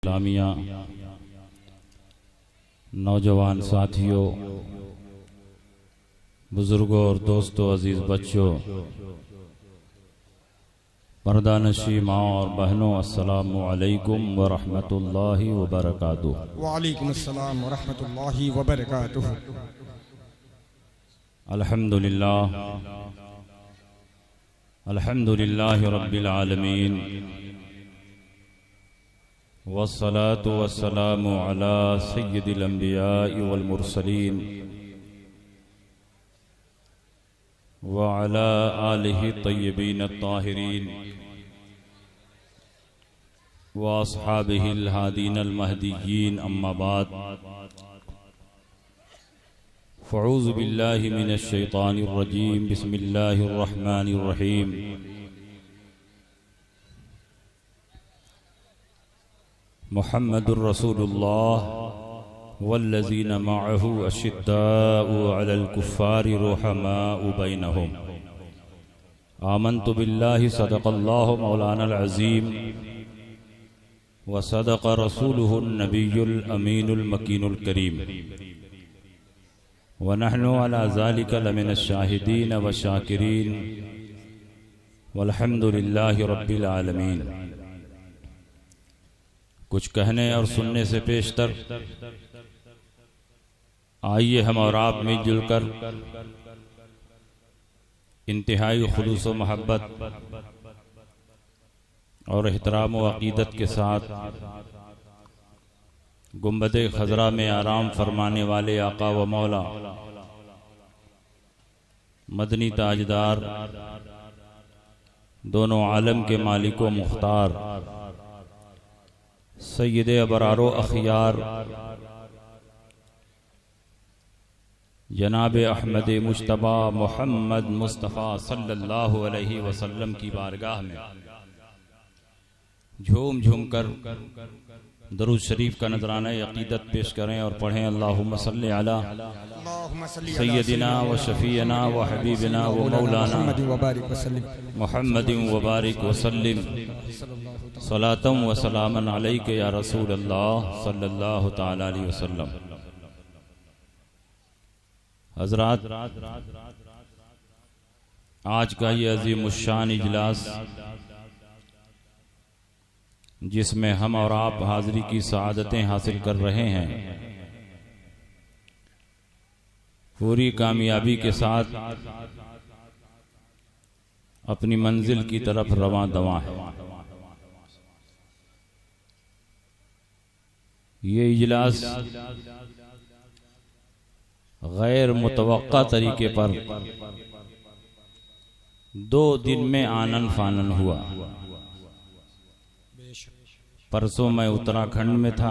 इस्लामिया, नौजवान साथियों, बुजुर्गों और दोस्तों, अजीज बच्चों, पर्दानशी माँ और बहनों, अस्सलामु अलैकुम व रहमतुल्लाहि व बरकातुहू। वालेकुम अस्सलाम व रहमतुल्लाहि व बरकातुहू। अल्हम्दुलिल्लाह, अल्हम्दुलिल्लाहि रब्बिल आलमीन, वस्सलातु वस्सलामु अला सय्यिदिल अंबिया'i वल मुरसलीन व अला आलिहि तय्यबीन अत्ताहिरीन व अस्हाबिहिल हादीनल महदिय्यीन, अम्मा बाद, फ़अऊज़ु बिल्लाहि मिनश शैतानिर रजीम, बिस्मिल्लाहिर रहमानिर रहीम। मुहम्मदुर रसूलुल्लाह वल्लज़ीना मअहु अशिद्दाउ अलल कुफ़्फ़ारि रुहमाउ बैनहुम। आमन्तु बिल्लाहि सदक़ल्लाहु मौलानल अज़ीम व सदक़ रसूलुहुन नबियुल अमीनुल मकीनुल करीम व नहनु अला ज़ालिका लमिनश शाहिदीन व शाकिरीन वल्हम्दुलिल्लाहि रब्बिल आलमीन। कुछ कहने और सुनने से पेशतर आइए हम और आप मिलजुल कर इंतहाई खुलूस व मोहब्बत और एहतराम व अकीदत के साथ गुंबदे खजरा में आराम फरमाने वाले आका व मौला, मदनी ताजदार, दोनों आलम के मालिक व मुख्तार, सय्यदे अबरारो अखियार जनाब अहमद मुज्तबा मोहम्मद मुस्तफ़ा सल्लल्लाहु अलैहि वसल्लम की बारगाह में झूम झूम कर दरूद शरीफ का नजराना अकीदत पेश करें और पढ़ें। अल्लाहुम्मा सल्लि अला सय्यदिना व शफीना व हबीबिना व मौलाना मुहम्मदिन व बारिक व सल्लिम सलातम व सलामन अलैका या रसूल अल्लाह सल्लल्लाहु तआला अलैहि वसल्लम। हज़रात, आज का ये अज़ीमुश्शान इजलास जिसमें हम और आप हाज़िरी की सआदतें हासिल कर रहे हैं, पूरी कामयाबी के साथ अपनी मंजिल की तरफ रवां दवां है। ये इजलास गैर मुतवक्का तरीके पर 2 दिन में आनन फानन हुआ। परसों मैं उत्तराखंड में था,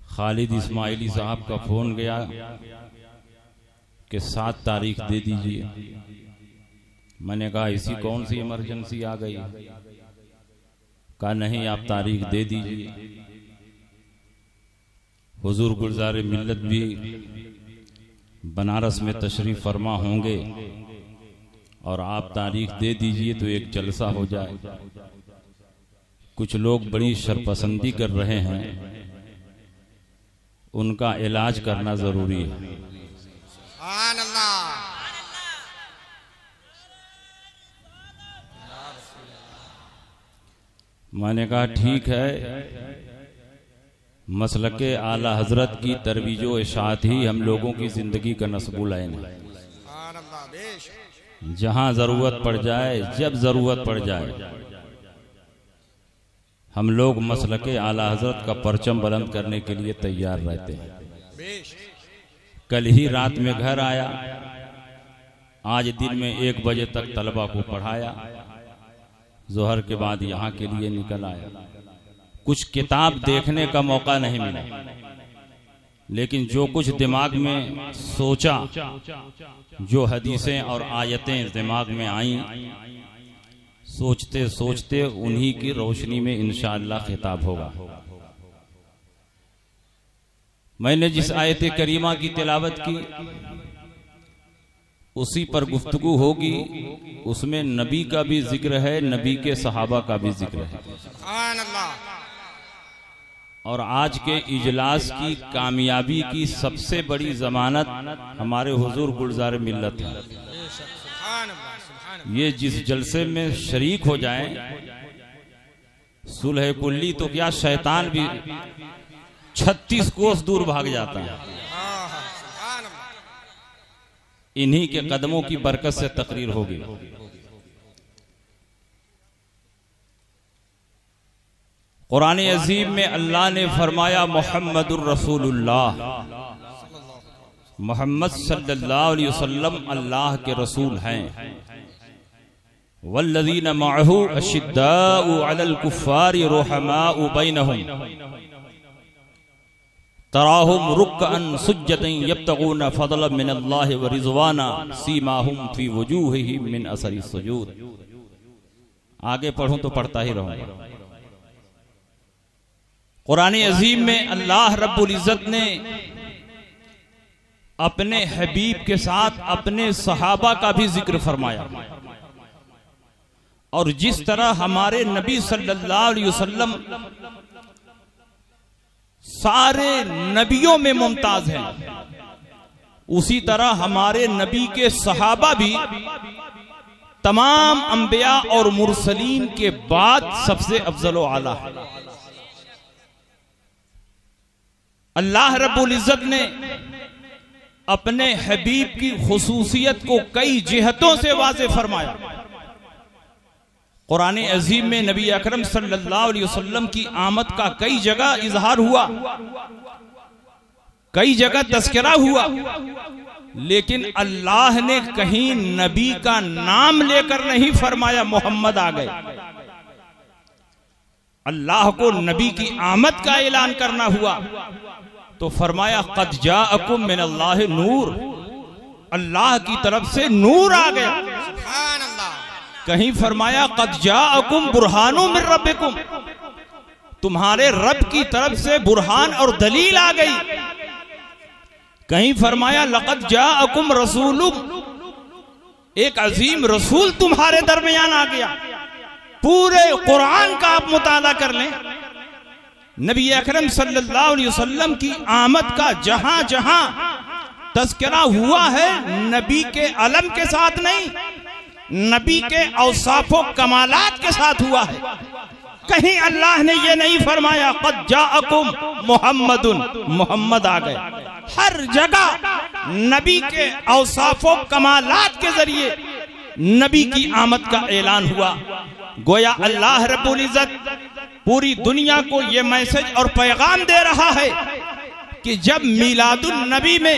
खालिद इस्माइली साहब का फोन गया कि 7 तारीख दे दीजिए। मैंने कहा इसी कौन सी इमरजेंसी आ गई? कहा नहीं, आप तारीख दे दीजिए। हुजूर गुलज़ारे मिल्लत भी बनारस में तशरीफ फरमा होंगे और आप तारीख दे दीजिए तो एक जलसा हो जाए। कुछ लोग बड़ी शर्पसंदी कर रहे हैं, उनका इलाज करना जरूरी है। मैंने कहा ठीक है, मसलके आला हजरत की तरवीजो इशाअत ही हम लोगों की जिंदगी का नस्बुल ऐन है। जहां जरूरत पड़ जाए, जब जरूरत पड़ जाए, हम लोग मसलके आला हजरत का परचम बुलंद करने के लिए तैयार रहते हैं। कल ही रात में घर आया, आज दिन में 1 बजे तक तलबा को पढ़ाया, जोहर के बाद यहाँ के लिए निकल आया। कुछ किताब देखने का मौका नहीं मिला, लेकिन जो कुछ दिमाग में सोचा, जो हदीसें और आयतें दिमाग में आईं, सोचते सोचते उन्हीं की रोशनी में इंशाअल्लाह खिताब होगा। मैंने जिस आयत करीमा की तिलावत की उसी पर गुफ्तगू होगी। उसमें नबी का भी जिक्र है, नबी के सहाबा का भी जिक्र है। और आज के इजलास की कामयाबी की सबसे बड़ी जमानत हमारे हुजूर गुलजार मिल्लत है। ये जिस जलसे में शरीक हो जाएं, सुलह कुल्ली तो क्या शैतान भी 36 कोस दूर भाग जाता है। इन्हीं के कदमों की बरकत से तकरीर होगी। कुरान अजीम में अल्लाह ने फरमाया मुहम्मदुर रसूलुल्लाह, मोहम्मद सल्लल्लाहु अलैहि वसल्लम अल्लाह के रसूल हैं। वल्लज़ीना मअहू अशिद्दाउ अलल कुफ्फारि रुहमाउ बैनहुम तराहुम रुक्अन सुज्जदन यब्तगूना फज़लन मिनल्लाहि व रिज़वाना सीमाहुम फी वजूहिहिम मिन असरि सुजूद। आगे पढ़ूं तो पढ़ता ही रहूंगा। कुरान अजीम में अल्लाह रब्बुल इज्जत ने अपने हबीब के साथ अपने सहाबा का भी जिक्र फरमाया, और जिस तरह हमारे नबी सल्लल्लाहु अलैहि वसल्लम सारे नबियों में मुमताज हैं, उसी तरह हमारे नबी के सहाबा भी तमाम अंबिया और मुरसलीन के बाद सबसे अफजल व आला है। अल्लाह रब्बुल इज्जत ने अपने हबीब की खुसूसियत को कई जिहतों से वाज़े फरमाया। कुरान अजीम में नबी अकरम सल्लल्लाहु अलैहि वसल्लम की आमद का कई जगह इजहार हुआ, कई जगह तस्करा हुआ, लेकिन अल्लाह ने कहीं नबी का नाम लेकर नहीं फरमाया मोहम्मद आ गए। अल्लाह को नबी की आमद का ऐलान करना हुआ तो फरमाया क़द जाअकुम मिनल्लाहि नूर, अल्लाह की तरफ से नूर आ गया। कहीं फरमाया क़द जाअकुम बुरहानुम मिन रब्बिकुम, तुम्हारे रब की तरफ से बुरहान और दलील आ गई। कहीं फरमाया लक़द जाअकुम रसूलुम, एक अजीम रसूल तुम्हारे दरमियान आ गया। पूरे कुरान का आप मुताला कर लें, नबी अकरम सल्लल्लाहु अलैहि वसल्लम की आमद का जहां जहां तज़किरा हुआ है, नबी के अलम के साथ नहीं, नबी के औसाफो कमालात के साथ हुआ है। कहीं अल्लाह ने यह नहीं फरमाया क़द जाअकुम मुहम्मदुन, मोहम्मद आ गए। हर जगह नबी के औसाफो कमालात के जरिए नबी की आमद का ऐलान हुआ। गोया अल्लाह रब्बुल इज्जत पूरी दुनिया को यह मैसेज और पैगाम दे रहा है कि जब मीलादुन नबी में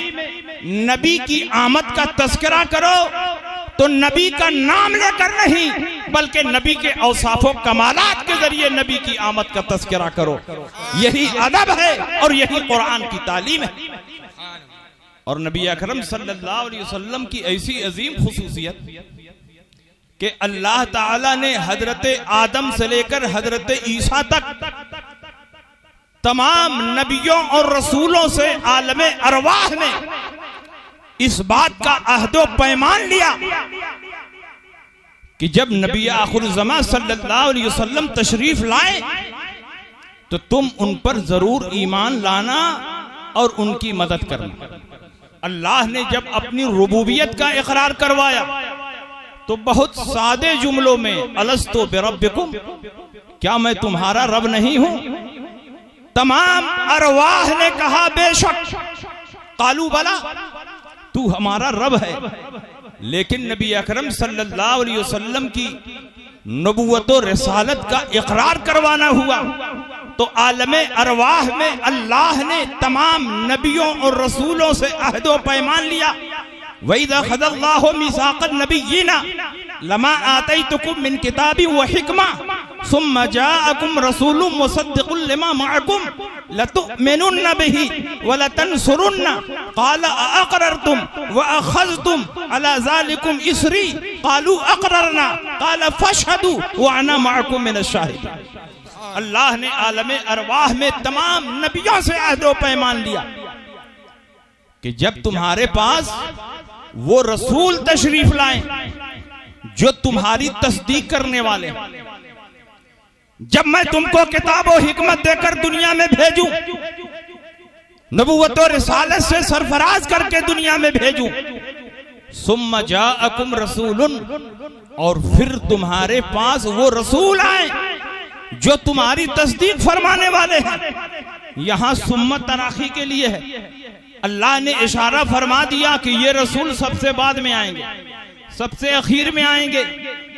नबी की आमद का तज़किरा करो तो नबी का नाम लेकर नहीं, बल्कि नबी के औसाफो कमालात के जरिए नबी की आमद का तज़किरा करो। यही अदब है और यही कुरान की तालीम है। और नबी अकरम सल्लल्लाहु अलैहि वसल्लम की ऐसी अजीम खुसूसियत कि अल्लाह ताला ने हजरत आदम से लेकर हजरत ईसा तक तमाम नबियों और रसूलों से आलमे अरवाह ने इस बात का अहदो पैमान लिया कि जब नबी आखिर ज़मा सल्लल्लाहु अलैहि वसल्लम तशरीफ लाए तो तुम उन पर जरूर ईमान लाना और उनकी मदद करना। अल्लाह ने जब अपनी रुबूबियत का इकरार करवाया तो बहुत सादे जुमलों में अलस्तु बिरब्बिकुम, क्या मैं तुम्हारा रब नहीं हूं? तमाम अरवाह ने कहा बेशक, कालू बला, तू हमारा रब है। लेकिन नबी अकरम सल्लल्लाहु अलैहि वसल्लम की नबुव्वत और रिसालत का इकरार करवाना हुआ तो आलमे अरवाह में अल्लाह ने तमाम नबियों और रसूलों से अहदो पैमान लिया। वइज़ा ख़ज़ल्लाहु मीसाक़न नबिय्यिना लमा आतैतुकुम मिन किताबिन व हिकमा सुम्मा जाअकुम रसूलुम मुसद्दिक़ुन लिमा मअकुम लतु'मिनुन्न बिही व लतंसुरुन्ना क़ाल अअक़ररतुम व अख़ज़्तुम अला ज़ालिकुम इसरी क़ालू अक़ररना क़ाल फ़शहदू व अना मअकुम मिनश शाहिदीन। अल्लाह ने आलमे अरवाह में तमाम नबियों से अहदो पैमान लिया कि जब तुम्हारे पास वो रसूल तशरीफ लाएं जो तुम्हारी तस्दीक करने वाले, जब मैं तुमको किताब और हिकमत देकर दुनिया में भेजूं, नबुव्वत और रिसालत से सरफराज करके दुनिया में भेजूं, सुम्मा जाअकुम रसूलुन, और फिर तुम्हारे पास वो रसूल आए जो तुम्हारी तस्दीक फरमाने वाले हैं। यहां सुम्मा तराखी के लिए है। अल्लाह ने इशारा फरमा दिया कि ये रसूल सबसे बाद में आएंगे, सबसे आखिर में आएंगे,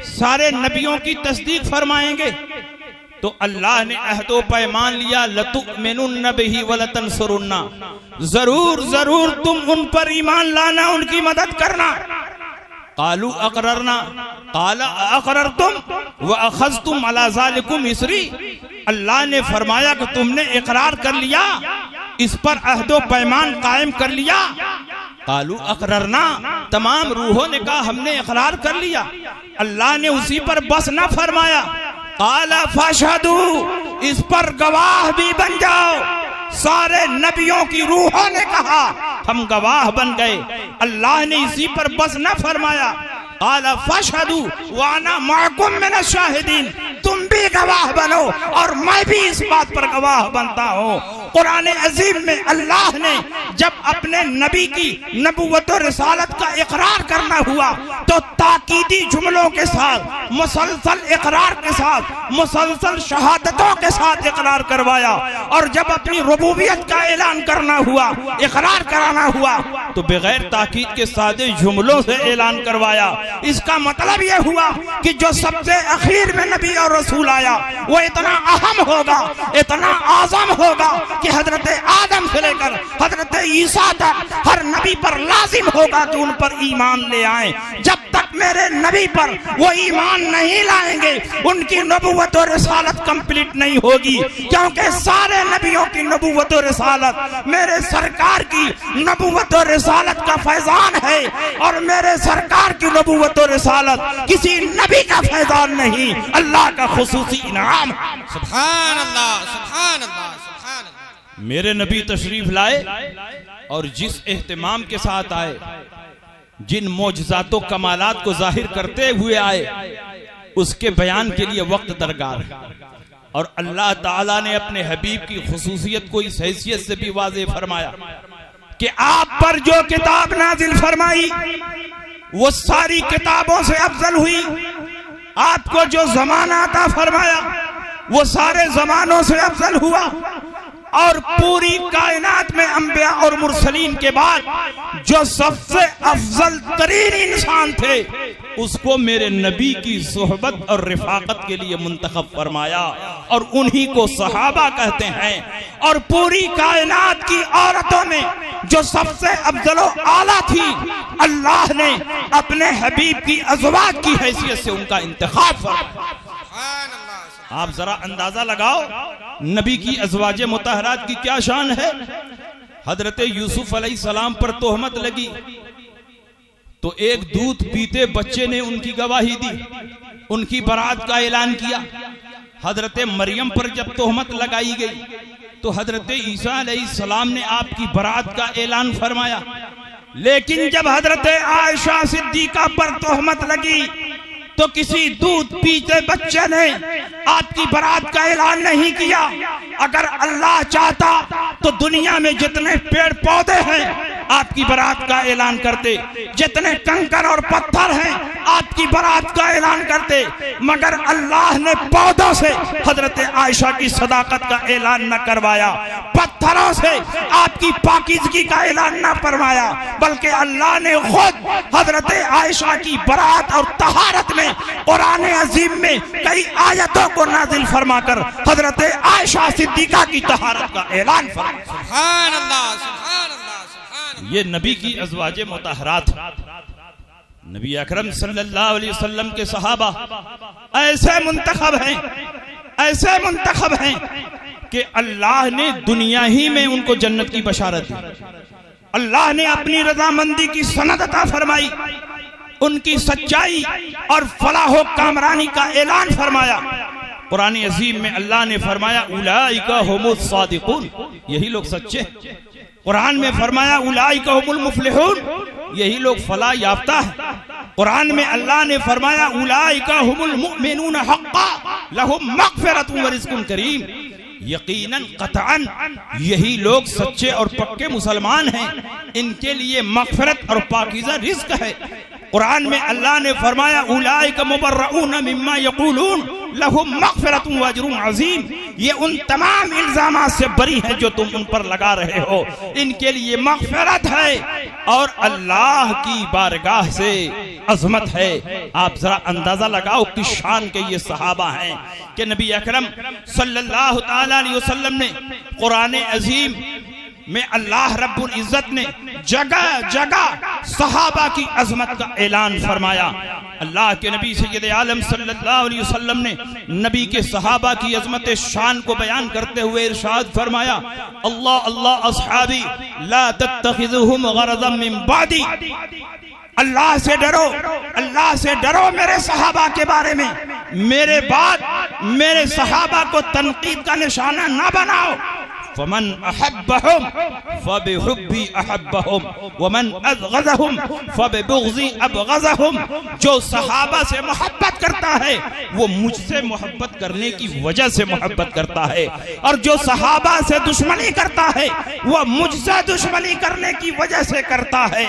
सारे नबियों की तस्दीक फरमाएंगे। तो अल्लाह ने अहदो पैमान लिया, लतुमिनुन्न बिही वलतंसुरुन्ना, जरूर जरूर तुम उन पर ईमान लाना, उनकी मदद करना। कालू अकररना काला अकररतुम व अखज़तुम अला ज़ालिकुम इसरी, अल्लाह ने फरमाया कि तुमने इकरार कर लिया, इस पर अहदो पैमान कायम कर लिया। कालू अकररना, तमाम रूहों ने कहा हमने इकरार कर लिया। अल्लाह ने उसी पर बस न फरमाया, काला फशहदू, इस पर गवाह भी बन जाओ। सारे नबियों की रूहों ने कहा हम गवाह बन गए। अल्लाह ने इसी पर बस न फरमाया, काला फशहदू वाना माकुम मिनश शाहिदीन, तुम भी गवाह बनो और मैं भी इस बात पर गवाह बनता हूँ। कुरान अजीम में अल्लाह ने जब अपने नबी की नबुव्वत और रिसालत का इकरार करना हुआ तो ताकीदी जुमलों के साथ, मुसलसल इकरार के साथ, मुसलसल शहादतों के साथ इकरार करवाया। और जब अपनी रुबूबियत का ऐलान करना हुआ, इकरार कराना हुआ, तो बगैर ताकीद के सादे जुमलों से ऐलान करवाया। इसका मतलब यह हुआ कि जो सबसे आखिर में नबी और रसूल आया वो इतना अहम होगा, इतना आज़म होगा कि हजरत आदम से लेकर हजरत ईसा तक हर नबी पर लाजिम होगा कि उन पर ईमान ले आए। जब तक मेरे नबी पर वो ईमान नहीं लाएंगे उनकी नबुव्वत और रिसालत कंप्लीट नहीं होगी, क्योंकि सारे नबियों की नबुव्वत और रिसालत मेरे सरकार की नबुव्वत और रिसालत का फैजान है, और मेरे सरकार की नबुव्वत और रिसालत किसी नबी का फैजान नहीं, अल्लाह का खुसूसी इनाम। सुभान अल्लाह, सुभान अल्लाह, सुभान अल्लाह। मेरे नबी तशरीफ लाए और जिस एहतमाम के साथ आए, जिन मोजज़ातो कमालात को जाहिर करते हुए आए, उसके बयान के लिए वक्त दरकार। और अल्लाह ताला ने अपने हबीब की खुसूसियत को इस हैसियत से भी वाज़ेह फरमाया कि आप पर जो किताब नाजिल फरमाई वो सारी किताबों से अफजल हुई। आपको जो जमाना अता फरमाया वो सारे जमानों से अफजल हुआ। और पूरी कायनात में अंबिया और मुरसलीन के बाद जो सबसे अफजल तरीन इंसान थे उसको मेरे नबी की सोहबत और रिफाकत के लिए मुंतखब फरमाया, और उन्हीं को सहाबा कहते हैं। और पूरी कायनात की औरतों में जो सबसे अफजलो आला थी, अल्लाह ने अपने हबीब की अज़वाज की हैसियत से उनका इंतखाब फरमाया। आप जरा अंदाजा लगाओ नबी की अज़वाजे मुतहरात की क्या शान है। हजरत यूसुफ अलैहिस्सलाम पर तोहमत लगी तो एक दूध पीते बच्चे ने उनकी गवाही दी, उनकी बरात का ऐलान किया। हजरत मरियम पर जब तोहमत लगाई गई तो हजरत ईसा अलैहिस्सलाम ने आपकी बरात का ऐलान फरमाया। लेकिन जब हजरत आयशा सिद्दीका पर तोहमत लगी तो किसी दूध पीते बच्चे ने आपकी बरात का ऐलान नहीं किया। अगर अल्लाह चाहता तो दुनिया में जितने पेड़ पौधे हैं आपकी बरात का ऐलान करते, जितने कंकर और पत्थर हैं आपकी बरात का ऐलान करते, मगर अल्लाह ने पौधों से हजरत आयशा की सदाकत का ऐलान न करवाया, पत्थरों से आपकी पाकीज़गी का ऐलान न फरमाया, बल्कि अल्लाह ने खुद हजरत आयशा की बरात और तहारत में कुरान अजीम में कई आयतों को नाजिल फरमाकर हजरत आयशा सिद्दीका की तहारत का ऐलान फरमाया। सुभान अल्लाह, सुभान अल्लाह, सुभान अल्लाह। ये नबी की अज़वाजे मुतहरात, नबी अकरम सल्लल्लाहु अलैहि वसल्लम के सहाबा ऐसे मुंतखब हैं, ऐसे मुंतखब हैं कि अल्लाह ने दुनिया ही में उनको जन्नत की बशारत दी। अल्लाह ने अपनी रजामंदी की सनद अता फरमाई, उनकी सच्चाई और फलाह कामरानी का ऐलान फरमाया। कुरान अजीम में अल्लाह ने फरमाया उलाइका हुमुस सादिकून, यही लोग सच्चे। कुरान में फरमाया उलाइका हुमुल मुफलिहून, यही लोग फलाह याफ्ता है। कुरान में अल्लाह ने फरमाया उलाइका हुमुल मुमिनून हक्का, लहुम मग़फ़िरतुन व रिज़्क़ुन करीम। यकीनन क़तअन यही लोग सच्चे और पक्के मुसलमान हैं, इनके लिए मग़फ़िरत और पाकीज़ा रिज़्क़ है। कुरान में अल्लाह ने फरमाया उलाइका मुबर्रऊन मिम्मा यक़ूलून लहुम मग़फ़िरतुन व अज्रुन अज़ीम। ये उन तमाम इल्ज़ामात से बरी है जो तुम उन पर लगा रहे हो, इनके लिए मग़फ़िरत है और अल्लाह की बारगाह से अज़मत है। आप जरा अंदाजा लगाओ किस शान के ये सहाबा हैं कि नबी अकरम सल्लल्लाहु ताला अलैहि वसल्लम ने कुरान अज़ीम में अल्लाह रब्बुल इज़्ज़त ने जगह जगह सहाबा की अजमत का ऐलान फरमाया। अल्लाह के नबी सय्यद आलम सल्लल्लाहु अलैहि वसल्लम ने नबी के सहाबा की अजमत शान को बयान करते हुए इरशाद फरमाया अल्लाह अल्लाह अस्हाबी ला तत्तखिज़ुहुम गरज़म मिन बादी। अल्लाह से डरो, अल्लाह से डरो मेरे सहाबा के बारे में, मेरे बाद मेरे सहाबा को तनकीद का निशाना ना बनाओ। फमन अहब्बहुम फबिहुब्बी अहब्बहुम वमन अबग़ज़हुम फबिबुग़ज़ी अबग़ज़हुम। जो सहाबा से मोहब्बत करता है वो मुझसे मोहब्बत करने की वजह से मोहब्बत करता है, और जो सहाबा से दुश्मनी करता है वह मुझसे दुश्मनी करने की वजह से करता है।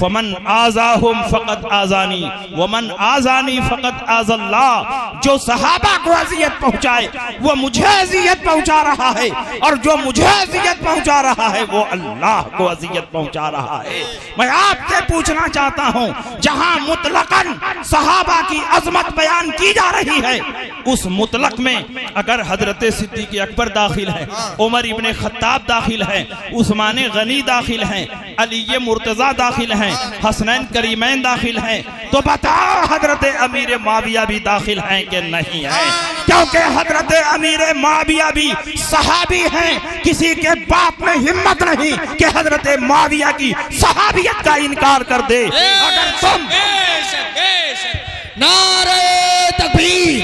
फमन आज़ाहुम फ़क़द आज़ानी वमन आज़ानी फ़क़द आज़ल्लाह। जो सहाबा को अज़ियत पहुँचाए वो मुझे अज़ियत पहुँचा रहा है, और जो मुझे अज़ियत पहुंचा रहा है वो अल्लाह को अज़ियत पहुंचा रहा है। मैं आपसे पूछना चाहता हूं, जहां मुतलकन सहाबा की अजमत बयान की जा रही है, उस मुतलक में अगर हजरत सिद्दीक़ अकबर दाखिल है, उमर इब्ने खत्ताब दाखिल है, उस्मान गनी दाखिल है, अली मुर्तज़ा दाखिल है, हसनैन करीमैन दाखिल है, तो बताओ हजरत अमीर मुआविया भी दाखिल हैं कि नहीं है? क्योंकि हजरत अमीर मुआविया भी सहाबी हैं। किसी के बाप में हिम्मत नहीं कि हजरत मुआविया की सहाबियत का इनकार कर दे। अगर तुम नारे तकबीर,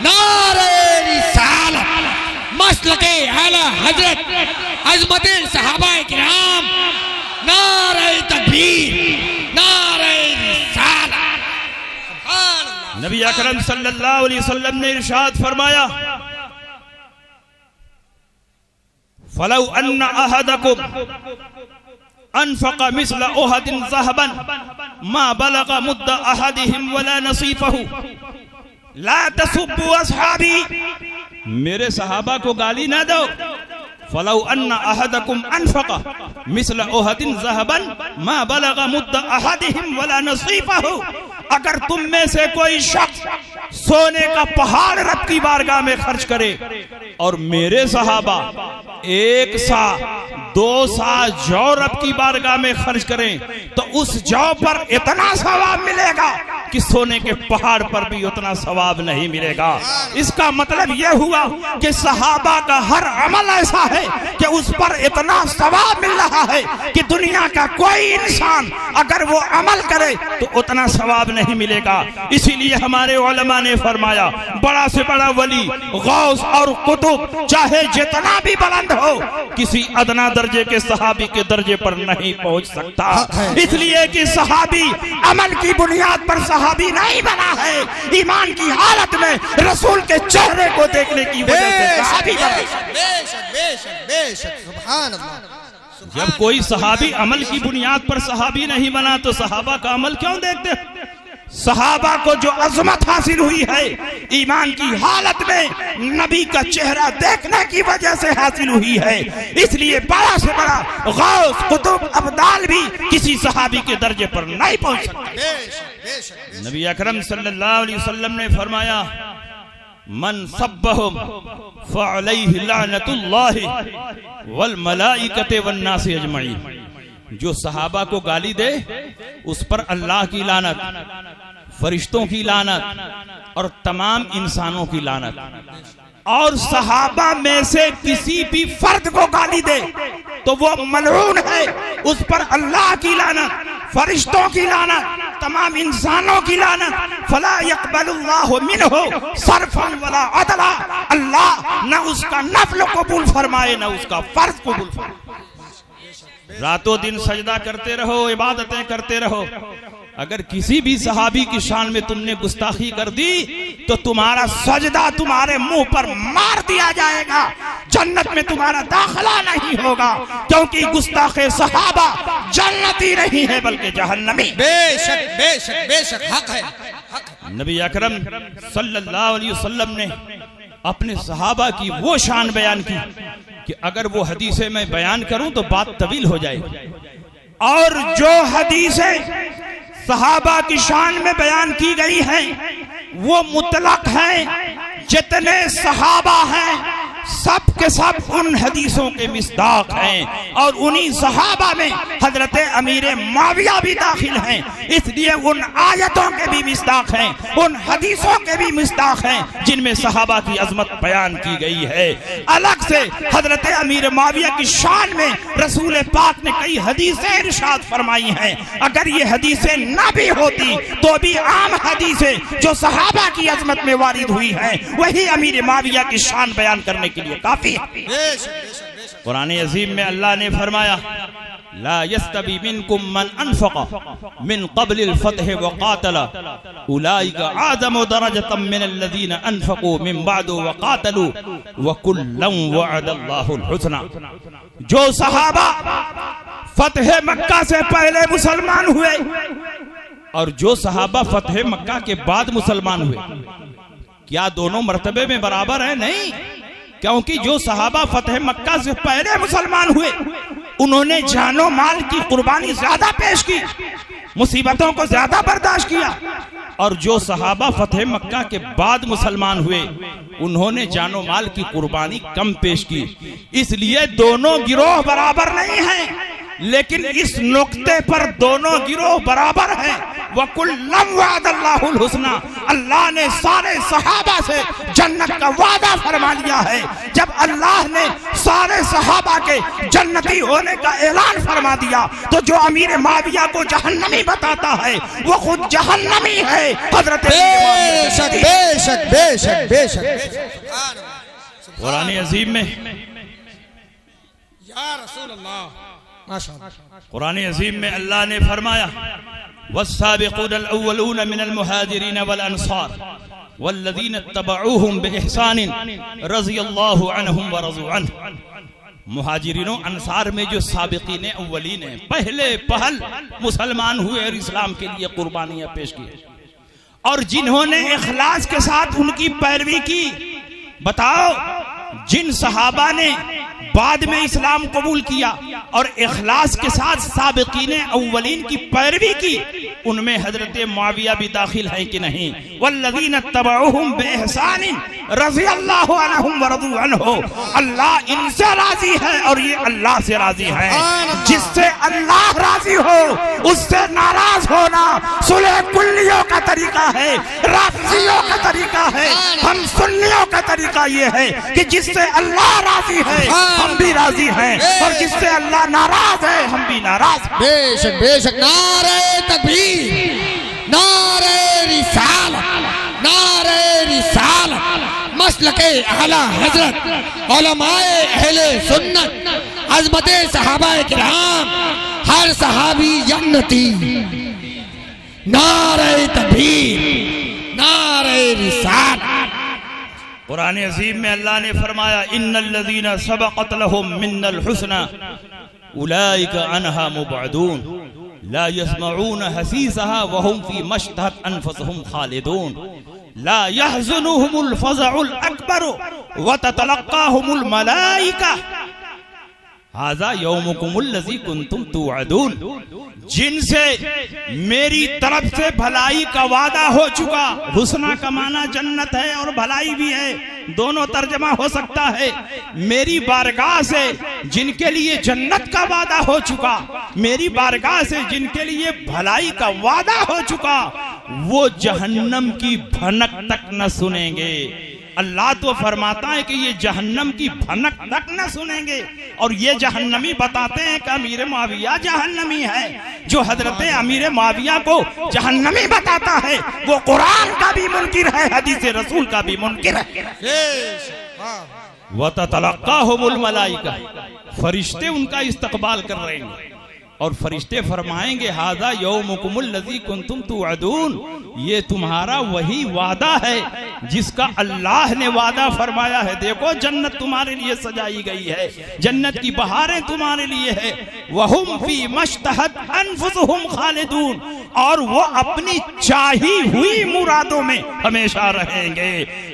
नारे रिसालत, मसलके आला हजरत, अज़मते सहाबाए किराम, नारे तकबीर, नारे रिसालत। नबी अकरम सल्लल्लाहु अलैहि वसल्लम ने इरशाद फरमाया फलौ अन्ना अहदकुम अनफ़क़ मिस्ल उहदिन ज़हबन मा बलग़ मुद्द अहदिहिम वला नसीफ़हु ला तसुब्बु अस्हाबी। मेरे सहाबा को गाली ना दो। फलौ अन्ना अहदकुम अनफ़क़ मिस्ल उहदिन ज़हबन मा बलग़ मुद्द अहदिहिम वला नसीफ़हु। अगर तुम में से कोई शख्स सोने का पहाड़ रब की बारगाह में खर्च करे और मेरे सहाबा 1 सा 2 सा जौ रब की बारगाह में खर्च करें तो उस जौ पर इतना सवाब मिलेगा कि सोने के पहाड़ पर भी उतना सवाब नहीं मिलेगा। इसका मतलब यह हुआ कि सहाबा का हर अमल ऐसा है कि उस पर इतना सवाब मिल रहा है कि दुनिया का कोई इंसान अगर वो अमल करे तो उतना सवाब नहीं मिलेगा। इसीलिए हमारे उलमा ने फरमाया बड़ा से बड़ा वली, गौस और कुतुब चाहे जितना भी बुलंद हो, किसी अदना दर्जे के सहाबी के दर्जे पर नहीं पहुंच सकता। इसलिए कि सहाबी अमल की बुनियाद पर सहाबी नहीं बना है, ईमान की हालत में रसूल के चेहरे को देखने की वजह से सहाबी बना। जब कोई सहाबी अमल की बुनियाद पर सहाबी नहीं बना तो सहाबा का अमल क्यों देखते? सहाबा को जो अजमत हासिल हुई है ईमान की हालत में नबी का चेहरा देखने की वजह से हासिल हुई है। इसलिए बड़ा से बड़ा गौस कुतुब अब्दाल भी किसी सहाबी के दर्जे पर नहीं पहुंच सकते। नबी अकरम सल्लल्लाहु अलैहि वसल्लम ने फरमाया मन सब्बहुम फअलैहि लानतुल्लाहि वल मलाइकति वन नासि अजमईन। जो सहाबा को गाली दे उस पर अल्लाह की लानत, फरिश्तों की लानत और तमाम इंसानों की लानत। और सहाबा में से किसी भी फर्द को गाली दे तो वो मलऊन है, उस पर अल्लाह की लानत, फरिश्तों की लानत, तमाम इंसानों की लानत। फला यक़बलुल्लाहु मिन्हु सर्फन वला अदला। अल्लाह न उसका नफल कबूल फरमाए न उसका फर्ज कबूल फरमाए। रातों दिन सजदा करते रहो, इबादतें करते रहो, अगर किसी भी सहाबी की शान में तुमने गुस्ताखी कर दी तो तुम्हारा सजदा तुम्हारे मुंह पर मार दिया जाएगा, जन्नत में तुम्हारा दाखिला नहीं होगा, क्योंकि गुस्ताखे सहाबा जन्नती नहीं है बल्कि जहन्नमी। बेशक बेशक बेशक हक है, हक है। नबी अकरम सल्लल्लाहु अलैहि वसल्लम ने अपने सहाबा की वो शान बयान की कि अगर वो हदीसें मैं बयान करूं तो बात तवील हो जाएगी, और जो हदीसें सहाबा की शान में बयान की गई हैं वो मुतलक हैं। जितने सहाबा हैं सब के सब उन हदीसों के मिस्दाक हैं, और उन्हीं सहाबा में हजरत अमीर माविया भी दाखिल हैं, इसलिए उन आयतों के भी मिस्दाक हैं, उन हदीसों के भी मिस्दाक हैं जिनमें सहाबा की अजमत बयान की गई है। अलग से हजरत अमीर माविया की शान में रसूल पाक ने कई हदीसें इरशाद फरमाई हैं। अगर ये हदीसें ना भी होती तो भी आम हदीसें जो सहाबा की अजमत में वारिद हुई हैं वही अमीर माविया की शान बयान करने के लिए काफी है। कुरान अज़ीम में अल्लाह ने फरमाया ला यस्तवी मिनकुम मन अनफक़ मिन क़ब्लिल फ़त्ह व क़ातला उलाइका आज़मु दरजतम मिनल लज़ीना अनफ़क़ू मिन बअदु व क़ातलू व कुल्लन वअदल्लाहुल हुस्ना। जो सहाबा फ़त्ह मक्का से पहले मुसलमान हुए और जो सहाबा फ़त्ह मक्का के बाद मुसलमान हुए, क्या दोनों मर्तबे में बराबर है? नहीं, क्योंकि जो सहाबा फतेह मक्का से पहले मुसलमान हुए उन्होंने जानो माल की कुर्बानी ज्यादा पेश की, मुसीबतों को ज्यादा बर्दाश्त किया, और जो सहाबा फतेह मक्का के बाद मुसलमान हुए उन्होंने जानो माल की कुर्बानी कम पेश की। इसलिए दोनों गिरोह बराबर नहीं हैं, लेकिन इस नुक्ते पर दोनों गिरोह बराबर हैं। वकुल्लम वअदल्लाहुल हुस्ना, अल्लाह ने सारे सहाबा से जन्नत का वादा फरमा लिया है। जब अल्लाह ने सारे सहाबा के जन्नती होने का ऐलान फरमा दिया तो जो अमीर माविया को जहन्नमी बताता है वो खुद जहन्नमी है। हजरत बेशक बेशक बेशक बेशक कुरान अज़ीम में या रसूल अल्लाह कुरान अज़ीम में अल्लाह ने फरमाया वस्साबिक़ूनल अव्वलून मिनल मुहाजिरीन वल अंसार वल्लज़ीना तबअूहुम बिइहसान रज़ियल्लाहु अन्हुम व रज़ू अन्हु। मुहाजिरीनों अंसार में जो साबिक़ीन अव्वलीन हैं, पहले पहल मुसलमान हुए और इस्लाम के लिए कुर्बानियां पेश की, और जिन्होंने इखलास के साथ उनकी पैरवी की। बताओ, जिन सहाबा ने बाद में इस्लाम कबूल किया और इखलास के साथ साबिकीन अव्वलीन की पैरवी की, उनमें हजरत मुआविया भी दाखिल है कि नहीं? वल्लज़ीना तबअूहुम बिइहसान रज़ियल्लाहु अन्हुम व रज़ू अन्हु। अल्लाह इनसे राजी है और ये अल्लाह से राजी है। जिससे अल्लाह राजी हो उससे नाराज होना सुलह कुल्लियों का तरीका है, राफिजियों का तरीका है। हम सुन्नियों का तरीका ये है कि जिससे अल्लाह राजी है हम भी राजी हैं, और जिससे अल्लाह नाराज है हम भी नाराज हैं। बेशक बेशक। नारे तकबीर, नारे रिसालत, नारे रिसालत। मसलके आला हजरत उलमाए अहले सुन्नत, अज़मते सहाबाए किराम, हर सहाबी जन्नती। नारे तकबीर, नारे रिसालत। कुरान अज़ीम में अल्लाह ने फरमाया इन्नल्लज़ीना सबक़त लहुम मिन्नल हुस्ना उलाइका अन्हा मुबअदून ला यस्मऊन हसीसहा व हुम फी मश्तहत अनफुसुहुम खालिदून ला यहज़ुनुहुमुल फ़ज़अुल अकबर व ततलक़्क़ाहुमुल मलाइका हाज़ा यौमुकुमुल्लज़ी कुन्तुम तुअदून। जिनसे मेरी तरफ से भलाई का वादा हो चुका, हुस्ना का माना जन्नत है और भलाई भी है, दोनों तर्जमा हो सकता है। मेरी बारगाह से जिनके लिए जन्नत का वादा हो चुका, मेरी बारगाह से जिनके लिए भलाई का वादा हो चुका, वो जहन्नम की भनक तक न सुनेंगे। अल्लाह तो फरमाता है कि ये जहन्नम की भनक तक न सुनेंगे, और ये जहन्नमी बताते हैं कि अमीर मुआविया जहन्नमी है। जो हजरत अमीर मुआविया को जहन्नमी बताता है वो कुरान का भी मुनकिर है, हदीस रसूल का भी मुनकिर है। व ततलक़्क़ाहुमुल मलाइका, फरिश्ते उनका इस्तकबाल कर रहे हैं। और फरिश्ते फरमाएंगे हाज़ा यौमुकुमुल लज़ी कुंतुम तुअदून, ये तुम्हारा वही वादा है जिसका अल्लाह ने वादा फरमाया है। देखो जन्नत तुम्हारे लिए सजाई गई है, जन्नत की बहारें तुम्हारे लिए है। वहुम फी मश्तहत अनफुसुहुम खालिदून, और वो अपनी चाही हुई मुरादों में हमेशा रहेंगे।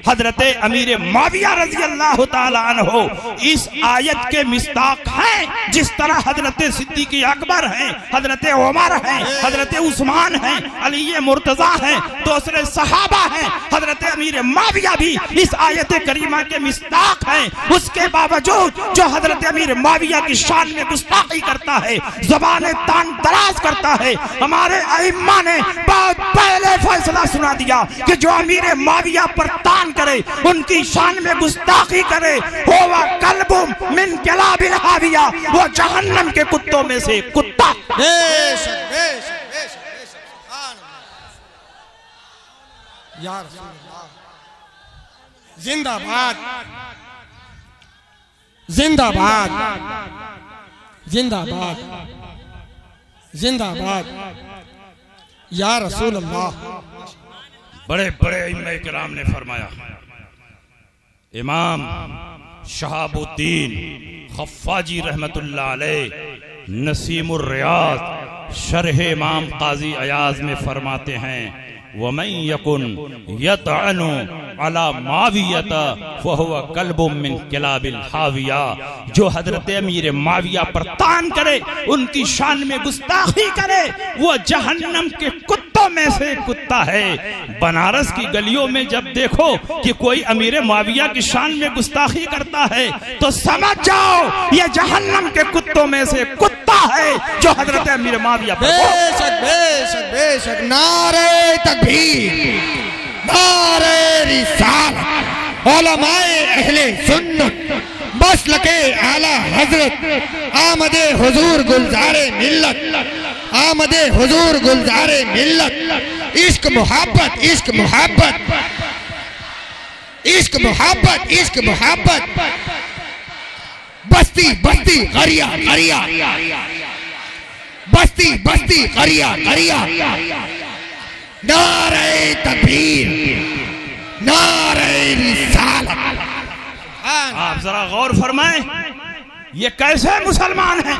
हजरत अमीर मुआविया रज़ी अल्लाह ताला अन्हु इस आयत के मिस्ताक हैं, जिस तरह हजरत सिद्दीक़ अकबर हैं, हजरत उमर हैं, हजरत उस्मान हैं, अली मुर्तजा हैं, दूसरे सहाबा हैं। हजरत अमीर मुआविया भी इस आयत करीमा के मिस्ताक हैं। उसके बावजूद जो हजरत अमीर मुआविया की शान में गुस्ताखी करता है, ज़बान तान दराज करता है, हमारे अइम्मा ने बहुत पहले फैसला सुना दिया कि जो अमीर मुआविया पर तान करे, उनकी शान में गुस्ताखी करे, हुवा कल्बुम मिन कलाबिल हाविया, वो जहन्नम के कुत्तों में से कुत्ता। बेशक बेशक बेशक बेशक सुभान अल्लाह। या रसूल अल्लाह, जिंदाबाद जिंदाबाद जिंदाबाद जिंदाबाद या रसूल अल्लाह। बड़े बड़े इमाम किराम ने फरमाया, इमाम शहाबुद्दीन खफ्फाजी रहमतुल्लाह अलैह नसीमुर रियाज शरह इमाम काजी अयाज में फरमाते हैं, वमन यकुन यतअनु अला मावियता फहुवा कल्बुम मिन कलाबिल हाविया, जो हजरत अमीर मुआविया पर तान करे, उनकी शान में गुस्ताखी करे, वो जहन्नम के कुत्तों में से कुत्ता है। बनारस की गलियों में जब देखो कि कोई अमीर मुआविया की शान में गुस्ताखी करता है तो समझ जाओ ये जहन्नम के कुत्तों में से कुत्ता है जो हजरत अमीर मुआविया पर। बेशक बेशक बेशक, नारे तकबीर, नारे रिसालत, उलमाए अहले सुन्नत, मसलके आला हजरत, आमदे हुजूर गुलजारे मिल्लत, आमदे हुजूर गुलजारे मिल्लत, इश्क मोहब्बत, इश्क मोहब्बत, इश्क मोहब्बत, इश्क मोहब्बत, बस्ती बस्ती गरिया गरिया, बस्ती बस्ती गरिया गरिया, नारे तकबीर, नारे रिसालत। आप जरा गौर फरमाएं, ये कैसे मुसलमान हैं?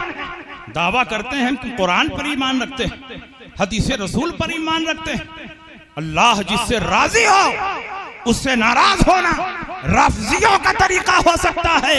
दावा करते हैं कि कुरान पर ईमान रखते हैं, हदीस रसूल पर ईमान रखते हैं। अल्लाह जिससे राजी हो उससे नाराज होना राफजियों का तरीका हो सकता है,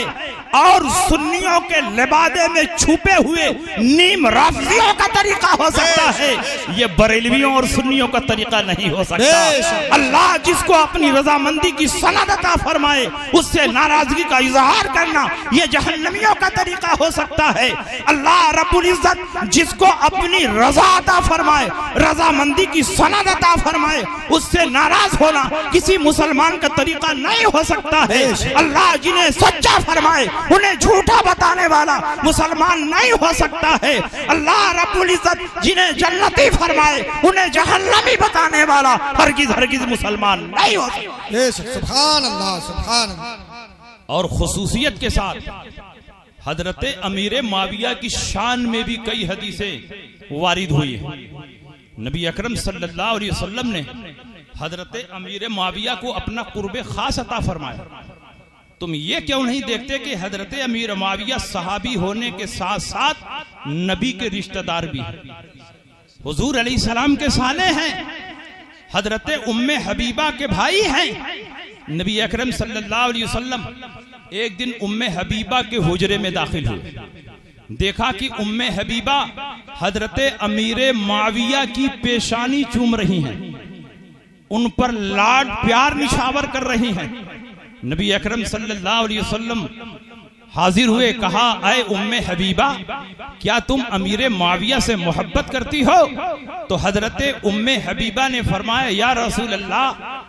और सुन्नियों के लिबादे में छुपे हुए नीम राफजियों का तरीका हो सकता है। ये बरेलवियों और सुन्नियों का तरीका नहीं हो सकता। अल्लाह जिसको अपनी रजामंदी की सनद अता फरमाए उससे नाराजगी का इजहार करना ये जहन्नमियों का तरीका हो सकता है। अल्लाह रब्बुल इज्जत जिसको अपनी रजा अता फरमाए, रजामंदी की सनद अता फरमाए, उससे नाराज होना किसी मुसलमान का तरीका नहीं हो सकता है। अल्लाह जिन्हें सच्चा फरमाए उन्हें झूठा बताने वाला मुसलमान नहीं हो सकता है। अल्लाह रब्बुल इज्जत जिन्हें जन्नती फरमाए उन्हें जहन्नमी बताने वाला हरगिज हरगिज मुसलमान नहीं हो सकता। सुभान अल्लाह, सुभान अल्लाह। और खुसूसियत के साथ हजरत अमीर मुआविया की शान में भी कई हदीसें वारिद हुई है। नबी अकरम सल्लल्लाहु अलैहि वसल्लम ने हजरत अमीर मुआविया को अपना कुर्बे खास अता फरमाया। तुम ये क्यों नहीं देखते कि हजरत अमीर मुआविया सहाबी होने के साथ साथ नबी के रिश्तेदार भी हैं, हुजूर अलैहिस्सलाम के साले हैं, हजरत उम्मे हबीबा के भाई हैं। नबी अकरम सल्लल्लाहु अलैहि वसल्लम एक दिन उम्मे हबीबा के हुजरे में दाखिल हुए, देखा कि उम्मे हबीबा हजरत अमीर मुआविया की पेशानी चूम रही हैं, उन पर लाड प्यार निछावर कर रही हैं। नबी अकरम सल्लल्लाहु अलैहि वसल्लम हाजिर हुए, कहा ऐ उम्मे हबीबा, क्या तुम अमीर मुआविया से मोहब्बत करती हो? तो हजरत उम्मे हबीबा ने फरमाया, या रसूल अल्लाह,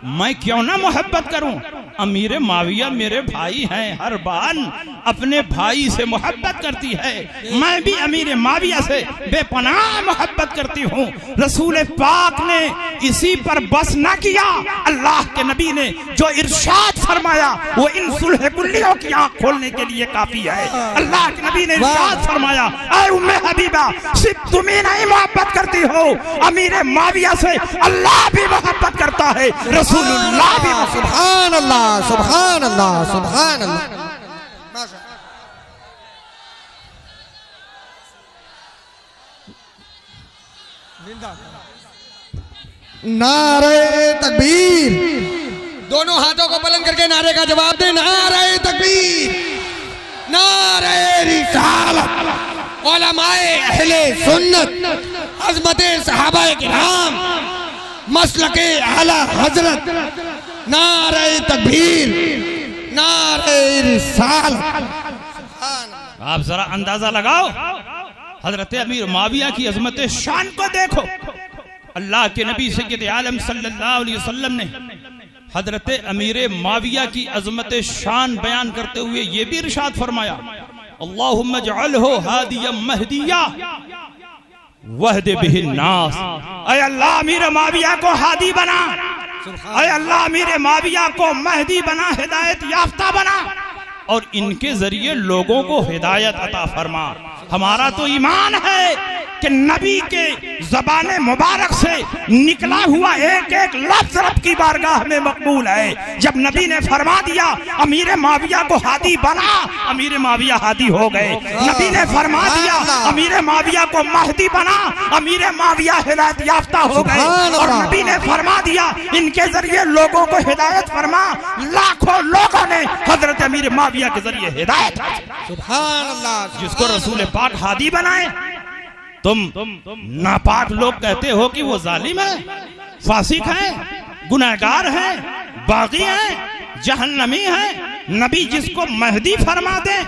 मैं क्यों ना मोहब्बत करूं, अमीर मुआविया मेरे भाई हैं, हर बान अपने भाई से मोहब्बत करती है, मैं भी अमीर मुआविया से बेपनाह मोहब्बत करती हूं। रसूल पाक ने इसी पर बस ना किया, अल्लाह के नबी ने जो इरशाद फरमाया वो इन सुलह कुल्लियों की आंख खोलने के लिए काफी है। अल्लाह के नबी ने इरशाद फरमाया, ऐ उम्मे हबीबा, सिर्फ तुम ही नहीं मोहब्बत करती हो, अमीर माविया से अल्लाह भी मोहब्बत करता है, रसूलुल्लाह भी। सुभान अल्लाह, सुभान अल्लाह, सुभान अल्लाह। नारे तकबीर, दोनों हाथों को बुलंद करके नारे का जवाब दे। नारे तकबीर, नारे रिसालत, उलमाए अहले सुन्नत, अज़मते सहाबाए किराम, मसलके आला हजरत, नारे तकबीर, नारे रिसालत। आप जरा अंदाजा लगाओ, हजरत अमीर माविया की अजमत शान को देखो। अल्लाह के नबी सय्यद आलम सल्लल्लाहु अलैहि वसल्लम ने हजरत अमीर माविया की अजमत शान बयान करते हुए ये भी इरशाद फरमाया, अल्लाहुम्मा जअलहु हादियम महदिया वहद बिहिन नास। ऐ अल्लाह अमीर माविया को हादी बना, ऐ अल्लाह अमीर माविया को महदी बना, हिदायत याफ्ता बना और इनके जरिए लोगों को हिदायत अता फरमा। हमारा तो ईमान है कि नबी के ज़बाने मुबारक से निकला हुआ एक एक लफ्ज़ रब की बारगाह में मकबूल है। जब नबी ने फरमा दिया अमीर माविया को हादी बना, अमीर माविया हादी हो गए। नबी ने फरमा दिया अमीर माविया को महदी बना, अमीर माविया हिदायत याफ्ता हो गए। और नबी ने फरमा दिया इनके जरिए लोगों को हिदायत फरमा, लाखों लोगों ने हजरत अमीर माविया के जरिए हिदायत। सुभान अल्लाह। जिसको रसूल पाक हादी बनाए, तुम नापाक लोग कहते हो कि वो जालिम है, फासिक है, गुनहगार है, बागी है, जहन्नमी है। नबी जिसको महदी फरमा दे,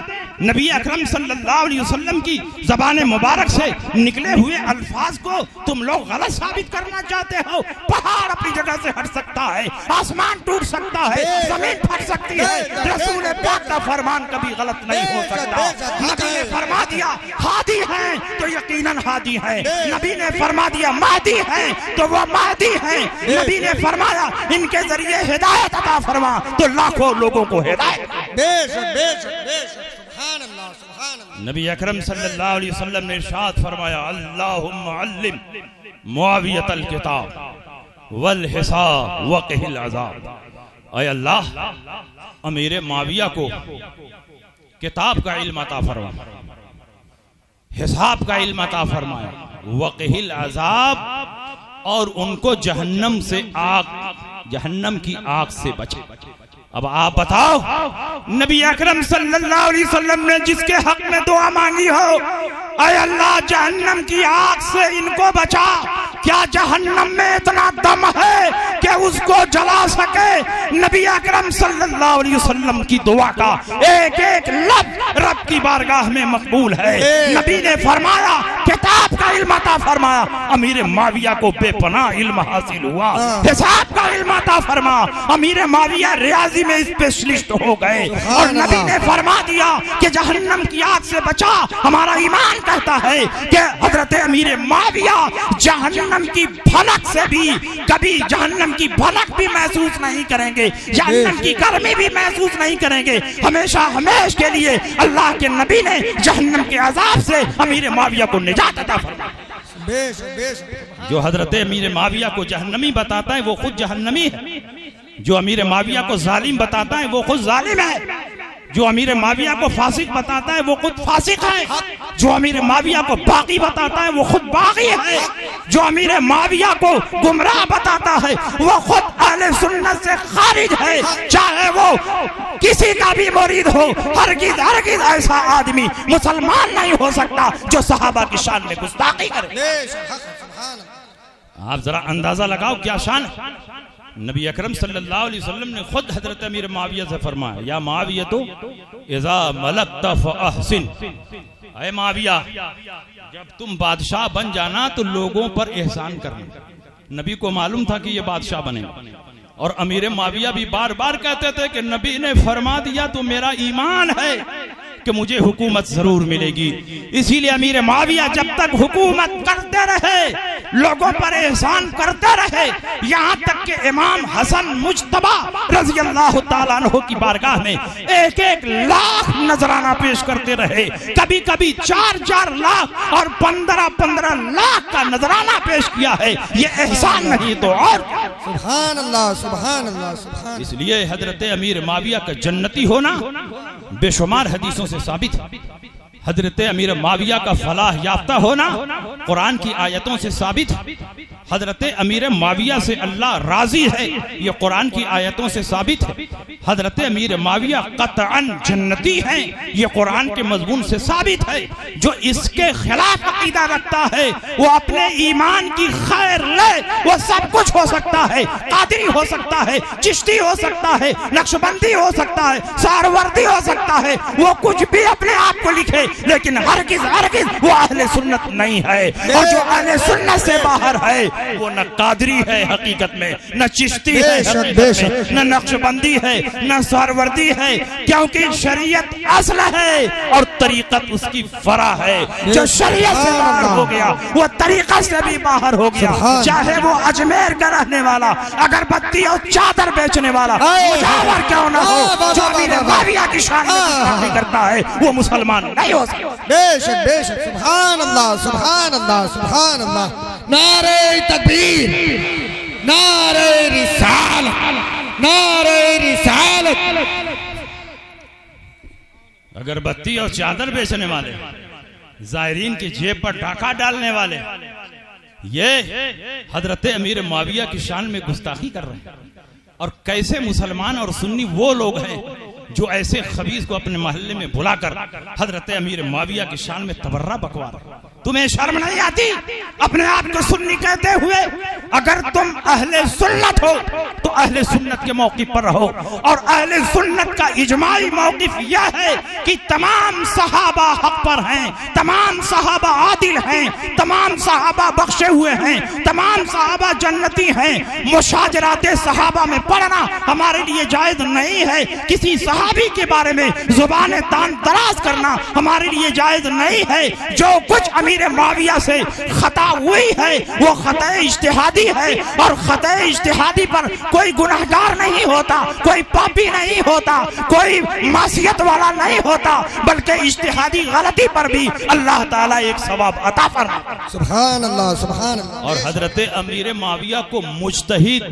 नबी अकरम सल्लल्लाहु अलैहि वसल्लम की ज़बान मुबारक से निकले हुए अल्फाज को तुम लोग गलत साबित करना चाहते हो। पहाड़ अपनी जगह से हट सकता है, आसमान टूट सकता है, जमीन फट सकती है, रसूल पाक का फरमान कभी गलत नहीं हो सकता। नबी ने फरमा दिया हादी है तो यकीनन हादी है, नबी ने फरमा दिया महदी है तो वह महदी है, नबी ने फरमाया इनके जरिए हिदायत अता फरमा तो लाखों लोगों को हिदायत। नबी अकरम सल्लल्लाहु अलैहि वसल्लम ने इरशाद फरमाया, अल्लाहुम्मा अल्लिम मुआवियतल किताब वल हिसाब वक़िल अज़ाब। ऐ अल्लाह अमीर माविया को किताब का इल्म अता फरमा, हिसाब का इल्म अता फरमाया, वक़िल अज़ाब और उनको जहन्नम से जहन्नम की आग से बचे। अब आप बताओ, नबी अकरम सल्लल्लाहु अलैहि वसल्लम ने जिसके हक में दुआ मांगी हो, ऐ अल्लाह जहन्नम की आग से इनको बचा, क्या जहन्नम में इतना दम है कि उसको जला सके? नबी अकरम सल्लल्लाहु अलैहि वसल्लम की दुआ का एक एक लफ्ज़ रब की बारगाह में मकबूल है। नबी ने फरमाया किताब का इल्म अता फरमाया, अमीर माविया को बेपनाह इल्म हासिल हुआ। हिसाब का इल्म अता फरमा, अमीर माविया रियाजी में स्पेशलिस्ट हो गए। और नबी ने फरमा दिया कि जहन्नम की आग से बचा। हमारा ईमान कहता है कि हजरत अमीर माविया जहन्नम की भनक से भी कभी जहन्नम की भनक भी महसूस नहीं करेंगे, जहन्नम की गर्मी भी महसूस नहीं करेंगे। हमेशा हमेश के लिए अल्लाह के नबी ने जहन्नम के अजाब से अमीर माविया को निजात अता फरमाई। जो हजरत अमीर माविया को जहन्नमी बताता है वो खुद जहन्नमी है, जो अमीर माविया को जालिम बताता है वो खुद जालिम है, जो अमीर माविया को फासिक बताता है वो खुद फासिक है, जो अमीर माविया को बागी बताता है वो खुद बागी है, जो अमीर माविया को गुमराह बताता है वो खुद अहले सुन्नत से खारिज है, चाहे वो किसी का भी मुरीद हो। हरगिज़ हरगिज़ ऐसा आदमी मुसलमान नहीं हो सकता जो सहाबा की शान में गुस्ताखी करे। आप जरा अंदाजा लगाओ क्या शान है। नबी अकरम सल्लल्लाहु अलैहि वसल्लम ने खुद हजरत अमीर माविया से फरमाया, या माविया तो इज़ा मलकता फअहसिन। ऐ माविया जब तुम बादशाह बन जाना तो लोगों पर एहसान करना। नबी को मालूम था कि ये बादशाह बनेगा और अमीर माविया भी बार बार कहते थे कि नबी ने फरमा दिया तो मेरा ईमान है कि मुझे हुकूमत जरूर मिलेगी। इसीलिए अमीर माविया जब तक हुकूमत करते रहे, लोगों पर एहसान करते रहे, यहाँ तक कि इमाम हसन मुज्तबा रज़ी अल्लाह ताला अन्हु की बारगाह में 1-1 लाख नजराना पेश करते रहे, कभी कभी 4-4 लाख और 15-15 लाख का नजराना पेश किया है। ये एहसान नहीं तो और। सुभान अल्लाह, सुभान अल्लाह, सुभान। इसलिए हजरत अमीर माविया का जन्नती होना बेशुमार हदीसों से साबित है। हजरत अमीर माविया का फलाह याफ्ता होना कुरान की आयतों से साबित है। हजरत अमीर माविया से अल्लाह राजी है, ये कुरान की आयतों से साबित है। हजरत अमीर माविया कतअन जन्नती हैं, ये कुरान के मजमून से साबित है। जो इसके खिलाफ अकीदा रखता है वो अपने ईमान की खैर ले, वो सब कुछ हो सकता है, कादरी हो सकता है, चिश्ती हो सकता है, नक्शबंदी हो सकता है, सारवर्दी हो सकता है, वो कुछ भी अपने आप को लिखे, लेकिन हरगिज़ हरगिज़ वो अहले सुन्नत नहीं है। और जो अहले सुन्नत से बाहर है वो न कादरी है हकीकत में, न चिश्ती है हकीकत में, न नक्शबंदी है, न सरवर्दी है, क्योंकि शरीयत असल है और तरीकत उसकी फरा है। जो शरीयत से बाहर हो गया वो तरीकत से भी बाहर हो गया, चाहे वो अजमेर का रहने वाला, अगरबत्ती और चादर बेचने वाला मुजावर क्यों न हो, जो अमीर माविया की शान में गुस्ताखी करता है वो मुसलमान नहीं हो सकता। बेशक बेशक, सुभान अल्लाह, सुभान अल्लाह, सुभान अल्लाह। नारे तकबीर, नारे रिसालत, नारे रिसालत। अगरबत्ती और चादर बेचने वाले, जायरीन की जेब पर डाका डालने वाले, ये हजरत अमीर माविया की शान में गुस्ताखी कर रहे हैं। और कैसे मुसलमान और सुन्नी वो लोग हैं जो ऐसे खबीज को अपने मोहल्ले में बुलाकर हजरत अमीर माविया की शान में तबर्रा बकवा रहे। तुम्हें शर्म नहीं आती अपने आप को सुन्नी कहते हुए? अगर तुम अहले सुन्नत हो तो अहले सुन्नत के मौक़िफ़ पर रहो। और अहले सुन्नत का इजमाई मौक़िफ़ यह है कि तमाम सहाबा हक पर हैं, तमाम सहाबा आदिल हैं, तमाम सहाबा बख्शे हुए हैं, तमाम सहाबा जन्नती हैं। मुशाजराते सहाबा में पढ़ना हमारे लिए जायज नहीं है। किसी सहाबी के बारे में जुबान तान दराज करना हमारे लिए जायज नहीं है। जो कुछ अमीर माविया से खता हुई है वो खता इज्तिहादी है, और खता इज्तिहादी पर कोई गुनहगार नहीं होता, कोई पापी नहीं होता, कोई मासियत वाला नहीं होता, बल्कि इज्तिहादी गलती पर भी अल्लाह ताला एक सवाब अता फरमाता है। सुभान अल्लाह, सुभान अल्लाह। और हजरत अमीर माविया को मुज्तहिद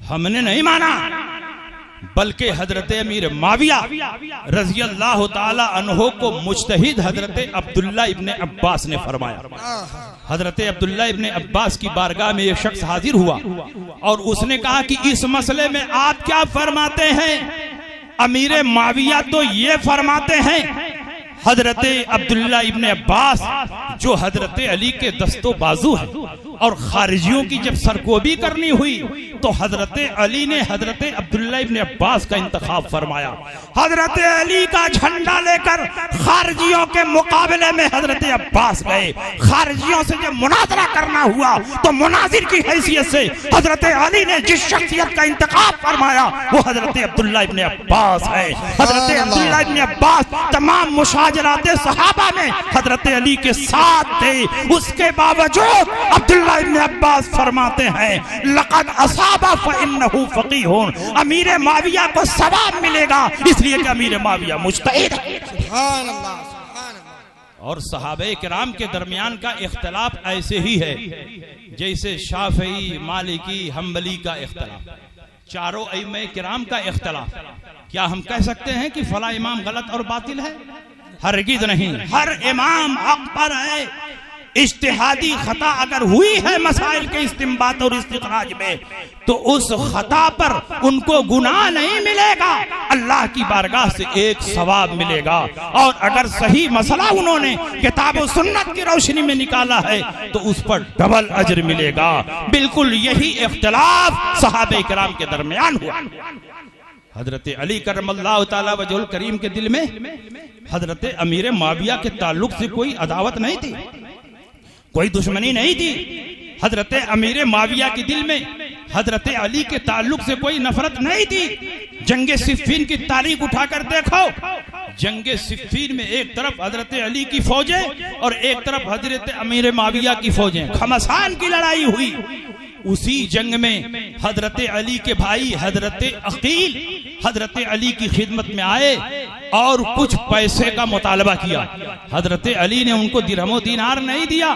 हमने नहीं माना, बल्कि हजरत अमीर माविया रज़ी अल्लाह ताला अन्हो को मुज्तहिद हजरत अब्दुल्ला इब्ने अब्बास ने फरमाया। हजरत अब्दुल्ला इब्ने अब्बास की बारगाह में एक शख्स हाजिर हुआ और उसने कहा कि इस मसले में आप क्या फरमाते हैं? अमीर माविया तो ये फरमाते हैं हजरत अब्दुल्ला इब्ने अब्बास जो हजरत अली के दस्तो बाजू है, और खारिजियों की जब सरकोबी करनी हुई तो हजरत अली ने हजरत अब्दुल्ला इब्ने अब्बास का इंतखाब फरमाया। हजरत अली का झंडा लेकर खारिजियों के मुकाबले में हजरत अब्बास गए। खारिजियों से जब मुनाजरा करना हुआ तो मुनाजिर की हैसियत से हजरत अली ने जिस शख्सियत का इंतखाब फरमाया वो हजरत अब्दुल्ला इब्ने अब्बास है। हजरत अब्दुल्ला इब्ने अब्बास तमाम मुशाजराते सहाबा में हजरत अली के साथ थे। उसके बावजूद अब्दुल्ला इब्ने अब्बास फरमाते हैं लक़द असाबा फ़इन्नहु फ़क़ीहुन, अमीर माविया को सवाब मिलेगा इसलिए कि अमीर माविया मुज्तहिद है। सुभान अल्लाह, सुभान अल्लाह। और सहाबे किराम के दरमियान का इख्तलाफ ऐसे ही है जैसे शाफई, मालिकी, हम्बली का इख्तलाफ, चारों अइम्मे किराम का इख्तलाफ। क्या हम कह सकते हैं कि फला इमाम गलत और बातिल है? हरगिज़ नहीं, हर इमाम हक पर है। इज्तिहादी खता अगर हुई है मसाइल के इस्तिंबात और इस्तिखराज में तो उस खता पर उनको गुनाह नहीं मिलेगा, अल्लाह की बारगाह से एक सवाब मिलेगा। और अगर सही मसला उन्होंने किताब और सुन्नत की रोशनी में निकाला है तो उस पर डबल अजर मिलेगा। बिल्कुल यही इख्तिलाफ सहाबे किराम के दरमियान हुआ। हजरत अली करमल्लाहु ताला वजहुल करीम के दिल में हजरत अमीर माविया के ताल्लुक से कोई अदावत नहीं थी, कोई दुश्मनी नहीं थी। हजरत अमीर माविया के दिल में हजरत अली के ताल्लुक से कोई नफरत नहीं थी। जंगे सिफ़ीन की तारीख उठाकर देखो, जंगे सिफ़ीन में एक तरफ हजरत अली की फौजें और एक तरफ हजरत अमीर माविया की फौजें, घमासान की लड़ाई हुई। उसी जंग में हजरत अली के भाई हजरत अकील हजरत अली की खिदमत में आए और कुछ पैसे का मुतालबा किया। हजरत अली ने उनको दिरहमो दीनार नहीं दिया।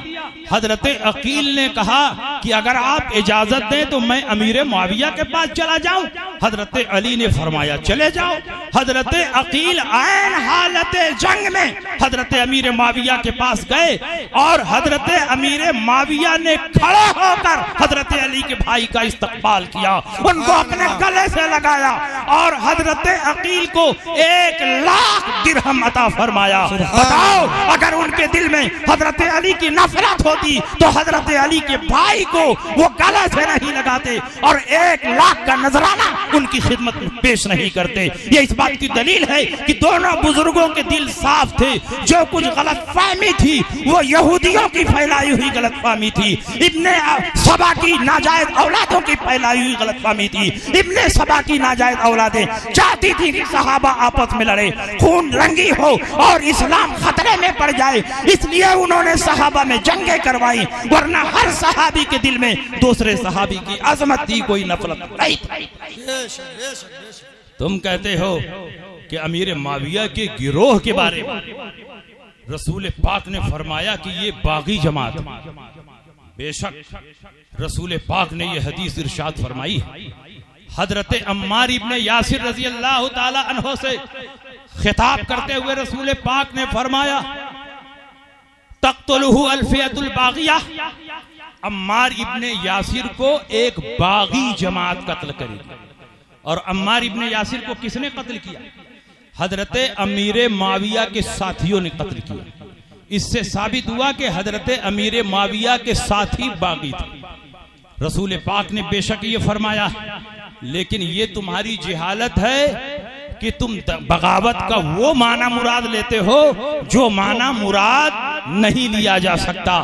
हजरत अकील ने कहा कि अगर आप इजाजत दें तो मैं अमीर मुआविया के पास चला जाऊं। हजरत अली ने फरमाया चले जाओ। हजरत अकील ऐन हालत जंग में हजरत अमीर मुआविया के पास गए और हजरत अमीर मुआविया ने खड़े होकर हजरत अली के भाई का इस्तकबाल किया, उनको अपने गले से लगाया और हजरत अकील को 1,00,000 दिरहम अता फरमाया। बताओ, अगर उनके दिल में हजरत अली की नफरत होती तो हजरत अली के भाई को वो गले से नहीं लगाते और 1,00,000 का नजराना उनकी खिदमत में पेश नहीं करते। ये इस बात की दलील है कि दोनों बुजुर्गों के दिल साफ थे। जो कुछ गलत फहमी थी वो यहूदियों की फैलाई हुई गलत फहमी थी, इब्ने सबा की नाजायज औलादों की फैलाई हुई गलत फहमी थी। इब्ने सबा की नाजायज औलादें चाहती थी कि सहाबा आपस में लड़े, खून रंगी हो और इस्लाम खतरे में पड़ जाए, इसलिए उन्होंने सहाबा में जंगें करवाई, वरना हर सहाबी के दिल में दूसरे सहाबी की अजमत थी, कोई नफरत नहीं थी। तुम कहते हो कि अमीर माविया के गिरोह के बारे में रसूल पाक ने फरमाया कि ये बागी जमात। बेशक रसूल पाक ने यह हदीस इरशाद फरमाई है। हजरत अम्मार इब्ने यासिर रजी अल्लाह ताला अन्हो से खिताब करते हुए रसूल पाक ने फरमाया तक़्तुलहु अल-फ़ियतुल बाग़िया, अम्मार इब्ने यासिर को एक बागी जमात कत्ल करेगी। और अम्मार इब्ने यासिर को किसने कत्ल किया? हजरत अमीर माविया के साथियों ने कत्ल किया। इससे साबित हुआ कि हजरत अमीर माविया के साथी बागी थे। रसूल पाक ने बेशक ये फरमाया, लेकिन ये तुम्हारी जिहालत है कि तुम बगावत का वो माना मुराद लेते हो जो माना मुराद नहीं लिया जा सकता।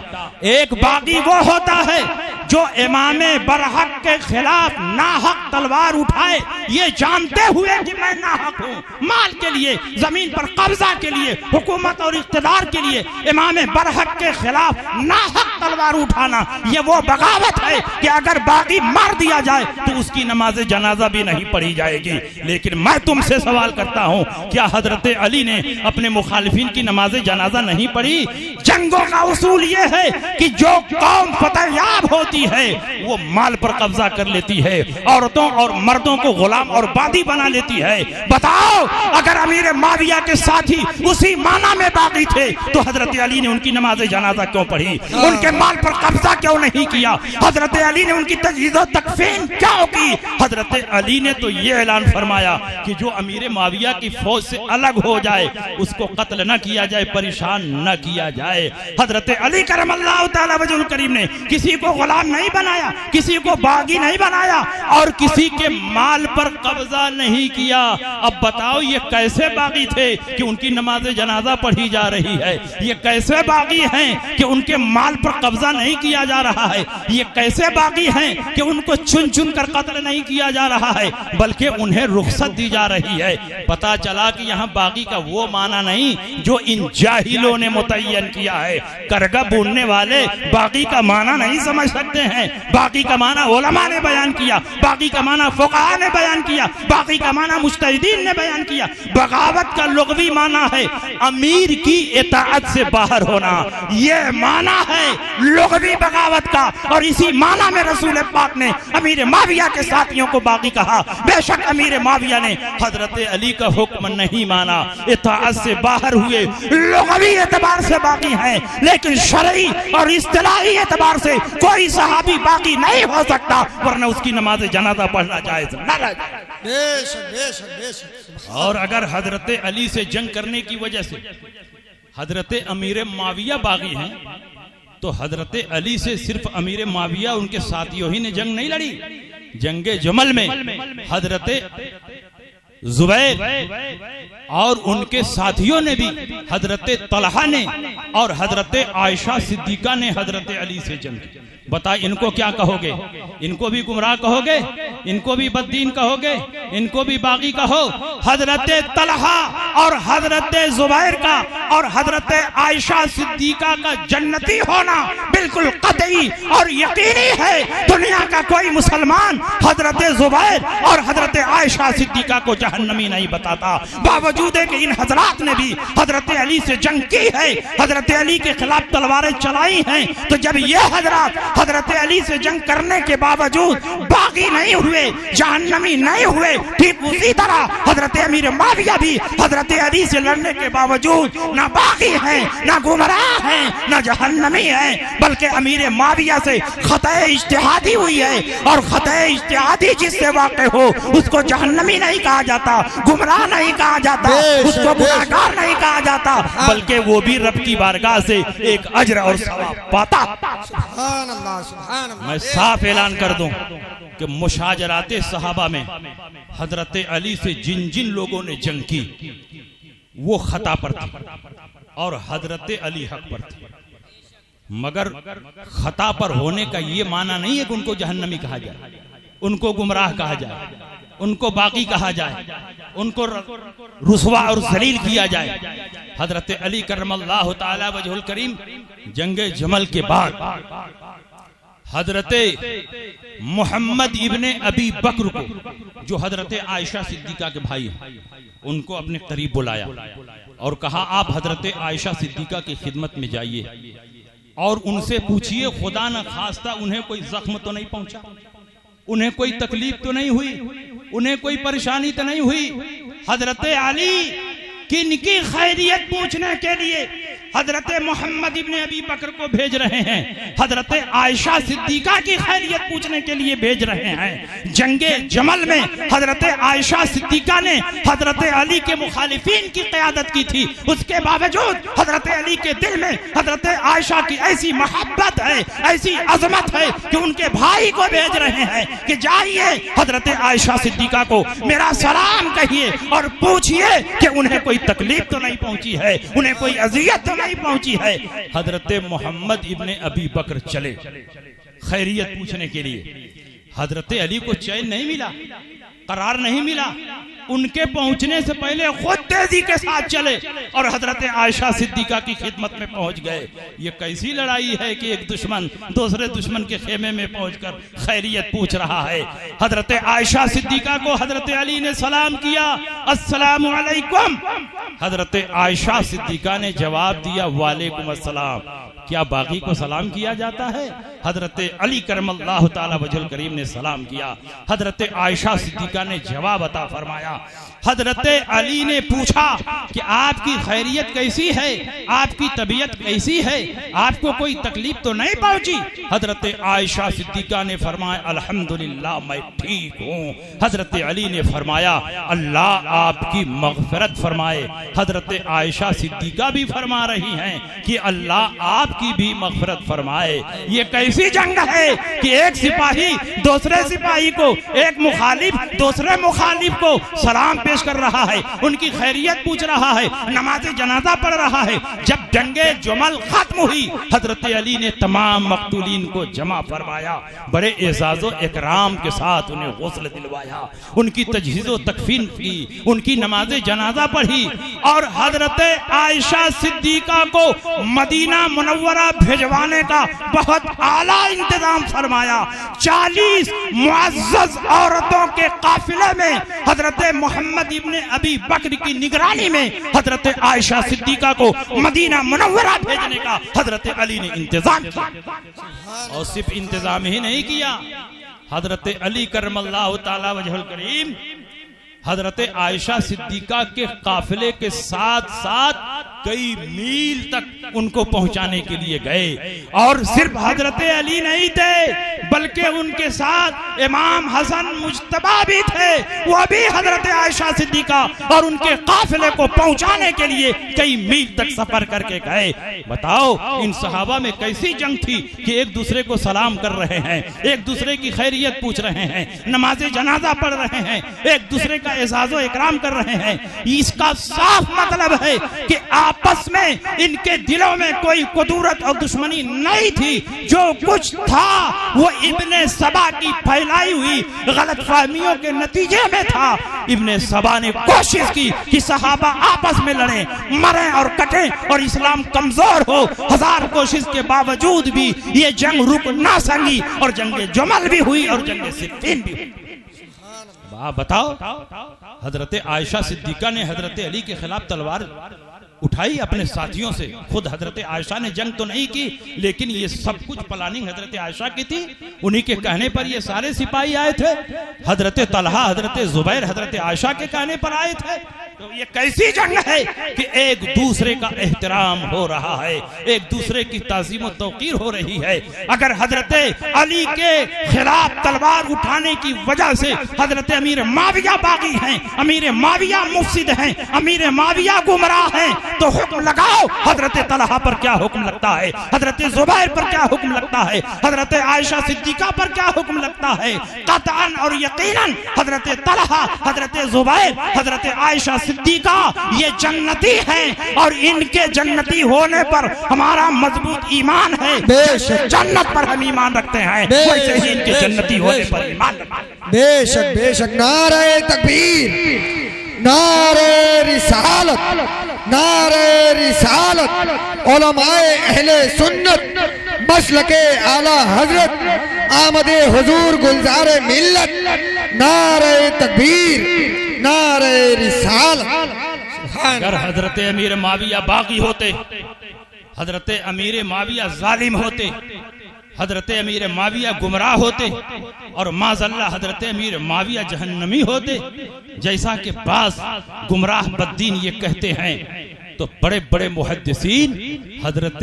एक बागी वो होता है जो इमामे बरहक के खिलाफ नाहक तलवार उठाए, ये जानते हुए कि मैं नाहक हूँ, माल के लिए, जमीन पर कब्जा के लिए, हुकूमत और इख्तिदार के लिए इमामे बरहक के खिलाफ नाहक तलवार उठाना, ये वो बगावत है कि अगर बागी मार दिया जाए तो उसकी नमाज जनाजा भी नहीं पढ़ी जाएगी। लेकिन मैं तुमसे सवाल करता हूँ, क्या हजरत अली ने अपने मुखालिफिन की नमाज जनाजा नहीं पढ़ी? जंगों का उसूल ये है कि जो कौम फतेहयाब होती है वो माल पर कब्जा कर लेती है, औरतों और मर्दों को गुलाम और बादी बना लेती है। बताओ, अगर अमीर माविया के साथी उसी माना में बागी थे तो हजरत अली ने उनकी नमाज जनाजा क्यों पढ़ी? उनके माल पर कब्जा क्यों नहीं किया? हजरत अली ने उनकी तजहीज़ और तकफीन क्यों की? हजरत अली ने तो ये ऐलान फरमाया कि जो अमीर माविया की फौज से अलग हो जाए उसको कत्ल न किया जाए, परेशान न किया जाए। हजरत अली करमल्लाहु तआला वजहुल करीम ने किसी को गुलाम नहीं बनाया, किसी को बागी नहीं बनाया और किसी के माल पर कब्जा नहीं किया। अब बताओ, ये कैसे बागी थे कि उनकी नमाज जनाजा पढ़ी जा रही है? ये कैसे बागी हैं कि उनके माल पर कब्जा नहीं किया जा रहा है? ये कैसे बागी हैं कि उनको चुन चुन कर कत्ल नहीं किया जा रहा है, बल्कि उन्हें रुखसत दी जा रही है? पता चला कि यहाँ बागी का वो माना नहीं जो इन जाहिलों ने मुतय्यन किया है। करगा बुनने वाले बागी का माना नहीं समझ सकते हैं। बागी का माना उलमा ने बयान किया, बागी का माना फुक़हा ने बयान किया, बागी का माना मुज्तहिदीन ने बयान किया। बगावत का लुग़वी माना है अमीर की इताअत से बाहर होना, ये माना है लुग़वी बगावत का। और इसी माना में रसूल पाक ने अमीर माविया के साथियों को बागी कहा। बेशक अमीर माविया ने हजरत अली का हुक्म नहीं माना, इताअत से बाहर हुए, लुग़वी एतबार से बागी हैं, लेकिन शरई और इस्तिलाही एतबार से कोई सहाबी बागी नहीं हो सकता, वरना उसकी नमाज जनाजा पढ़ना जायज न। और अगर हजरत अली से जंग करने की वजह से हजरत अमीर माविया बागी हैं तो हजरत अली से सिर्फ अमीर माविया उनके साथियों ही ने जंग नहीं लड़ी। जंगे जमल में हजरत जुबैर और उनके साथियों ने भी, हजरत तलहा ने और हजरत आयशा सिद्दीका ने हजरत अली से जंग की। बता इनको क्या कहोगे? इनको भी गुमराह कहोगे? इनको भी बददीन कहोगे? इनको भी बागी कहो? हजरत तलहा और हजरत जुबैर का और हजरत आयशा सिद्दीका का जन्नती होना बिल्कुल कतई और यकीनी है। दुनिया का कोई मुसलमान हजरत जुबैर और हजरत आयशा सिद्दीका को जहन्नमी नहीं बताता। बावजूद है कि इन हजरात ने भी हजरत अली से जंग की है, हजरत अली के खिलाफ तलवारें चलाई हैं। तो जब ये हजरात हजरत अली से जंग करने के बावजूद बागी नहीं हुए, जहन्नमी नहीं हुए, ठीक उसी तरह हजरत अमीर माविया भी हजरत अली से लड़ने के बावजूद ना बागी है, ना गुमराह है, ना जहन्नमी है, बल्कि अमीर माविया से खतए इज्तिहादी हुई है। और खतए इज्तिहादी जिससे वाक़ हो उसको जहन्नमी नहीं कहा जाता, गुमराह नहीं कहा जाता, उसको गुनाहगार नहीं कहा जाता, बल्कि वो भी रब की बारगाह से एक अजर और सवाब पाता। सुभान अल्लाह, सुभान अल्लाह। मैं साफ ऐलान कर दूं कि मुशाजराते सहाबा में हजरत अली से जिन जिन लोगों ने जंग की वो खता पर थी और हजरत अली हक पर थी। मगर खता पर होने का ये माना नहीं है कि उनको जहन्नमी कहा जाए, उनको गुमराह कहा जाए, उनको बाकी कहा जाए, उनको रुसवा और जलील किया जाए। हजरत अली करमल्लाहु ताला वजहुल करीम जंगे जमल के बाद हजरत मोहम्मद इब्ने अबी बकर को, जो हजरत आयशा सिद्दीका के भाई हैं, उनको अपने करीब बुलाया और कहा आप हजरत आयशा सिद्दीका की खिदमत में जाइए और उनसे पूछिए खुदा न खास्ता उन्हें कोई जख्म तो नहीं पहुंचा, उन्हें कोई तकलीफ तो नहीं हुई, उन्हें कोई परेशानी तो नहीं हुई। हजरत अली किनकी खैरियत पूछने के लिए हजरत मोहम्मद इब्ने अबी बकर को भेज रहे हैं, हजरत आयशा सिद्दीका की खैरियत पूछने के लिए भेज रहे हैं। जंगे जमल में हजरत आयशा सिद्दीका ने हजरत अली के मुखालिफिन की क़यादत की थी, उसके बावजूद हजरत अली के दिल में हजरत आयशा की ऐसी मोहब्बत है, ऐसी अजमत है कि उनके भाई को भेज रहे हैं कि जाइए हजरत आयशा सिद्दीका को मेरा सलाम कहिए और पूछिए कि उन्हें कोई तकलीफ तो नहीं पहुंची है, उन्हें कोई अजियत तो नहीं पहुंची है। हजरत मोहम्मद इब्ने अबी बकर चले खैरियत पूछने के लिए। हजरत अली को चैन नहीं मिला, करार नहीं मिला, उनके पहुंचने से पहले खुद तेजी के साथ चले और हजरत आयशा सिद्दीका की खिदमत में पहुंच गए। ये कैसी लड़ाई है कि एक दुश्मन दूसरे दुश्मन के खेमे में पहुंचकर खैरियत पूछ रहा है। हजरत आयशा सिद्दीका को हजरत अली ने सलाम किया, अस्सलामु अलैकुम। हजरत आयशा सिद्दीका ने जवाब दिया, वालेकुम अस्सलाम। क्या बागी को सलाम किया जाता है? हजरत अली करमल्लाहु ताला वजहुल करीम ने सलाम किया। हजरत आयशा सिद्दीका ने जवाब अता फरमाया। हजरत अली ने पूछा कि आपकी खैरियत कैसी है, आपकी तबीयत कैसी है, आपको कोई तकलीफ तो नहीं पहुंची? हजरत आयशा सिद्दीका ने फरमाया, अल्हम्दुलिल्लाह मैं ठीक हूँ। हजरत अली ने फरमाया, अल्लाह आपकी मगफिरत फरमाए। हजरत आयशा सिद्दीका भी फरमा रही हैं कि अल्लाह आपकी भी मगफिरत फरमाए। ये कैसी जंग है कि एक सिपाही दूसरे सिपाही को, एक मुखालिफ दूसरे मुखालिफ को सलाम पेश कर रहा है, उनकी खैरियत पूछ रहा है, नमाज जनाजा पढ़ रहा है। जब जंगे जुमल खत्म हुई, हजरत अली ने तमाम मकतूलीन को जमा फरमाया, बड़े एजाज़ो इकराम के साथ उन्हें गौसल दिलवाया, उनकी तजहीज़ो तकफीन की, उनकी नमाज जनाजा पढ़ी और हजरत आयशा सिद्दीका को मदीना मुनव्वरा भिजवाने का बहुत आला इंतजाम फरमाया। 40 मुअज़्ज़ज़ औरतों के काफिले में हजरत मोहम्मद इब्ने अबी बकर की निगरानी में हजरत आयशा सिद्दीका को मदीना मुनव्वरा भेजने का हजरत अली ने इंतजाम किया। और सिर्फ इंतजाम ही नहीं किया, हजरत अली करमल्लाहु ताला वजहुल करीम हजरत आयशा सिद्दीका के काफिले के साथ साथ कई मील तक उनको पहुंचाने के लिए गए। और सिर्फ हजरत अली नहीं थे, बल्कि उनके साथ इमाम हसन मुज्तबा भी थे, वो भी हजरत आयशा सिद्दीका और उनके काफिले को पहुंचाने के लिए कई मील तक सफर करके गए। बताओ इन सहाबा में कैसी जंग थी कि एक दूसरे को सलाम कर रहे हैं, एक दूसरे की खैरियत पूछ रहे हैं, नमाज़े जनाजा पढ़ रहे हैं, एक दूसरे का एजाज़ो इकराम कर रहे हैं। इसका साफ मतलब है कि आपस में इनके दिलों में कोई कुदूरत और दुश्मनी नहीं थी। जो कुछ था वो इब्ने सबा की फैलाई हुई गलतफहमियों के नतीजे में था। इब्ने सबा ने कोशिश की कि सहाबा आपस में लड़े, मरे और कटे और इस्लाम कमजोर हो। हजार कोशिश के बावजूद भी ये जंग रुक ना सकी और जंगे जमल भी हुई और जंगे सिफ़ीन भी हुई। बताओ हजरत आयशा सिद्दीका ने हजरत अली के खिलाफ तलवार उठाई अपने साथियों से। खुद हजरत आयशा ने जंग तो नहीं की, लेकिन ये सब कुछ प्लानिंग हजरत आयशा की थी। उन्हीं के कहने पर ये सारे सिपाही आए थे। हजरत तलहा, हजरत जुबैर हजरत आयशा के कहने पर आए थे। तो ये कैसी जंग है कि एक दूसरे का एहतराम हो रहा है, एक दूसरे की ताज़ीम और तौक़ीर हो रही है। अगर हजरत अली के खिलाफ तलवार उठाने की वजह से हजरत अमीर माविया बागी हैं, अमीर माविया मुफसिद हैं, अमीर माविया गुमराह हैं, तो हुक्म लगाओ हजरत तलहा पर क्या हुक्म लगता है, हजरत जुबैर पर क्या हुक्म लगता है, हजरत आयशा सिद्दीका पर क्या हुक्म लगता है। कतअन और यकीनन हजरत तलहा, हजरत जुबैर, हजरत आयशा सिद्दीका ये जन्नती हैं और इनके जन्नती होने पर हमारा मजबूत ईमान है। जन्नत पर हम ईमान रखते हैं, वैसे ही इनके जन्नती होने पर ईमान रखते हैं। बेशक बेशक। नारे तकबीर, नारे रिसालत, नारे रिसालत। उलमाए अहले सुन्नत मसलके आला हजरत आमदे हुजूर गुलजारे मिल्लत। नारे तकबीर, नारे रिसालत। अगर हजरत अमीर माविया बागी होते, हजरत अमीर माविया जालिम होते, हजरत अमीर माविया गुमराह होते और माज़अल्लाह हजरत अमीर माविया जहन्नमी होते, जैसा कि बास गुमराह बद्दीन ये कहते हैं, तो बड़े बड़े मुहद्दिसीन हजरत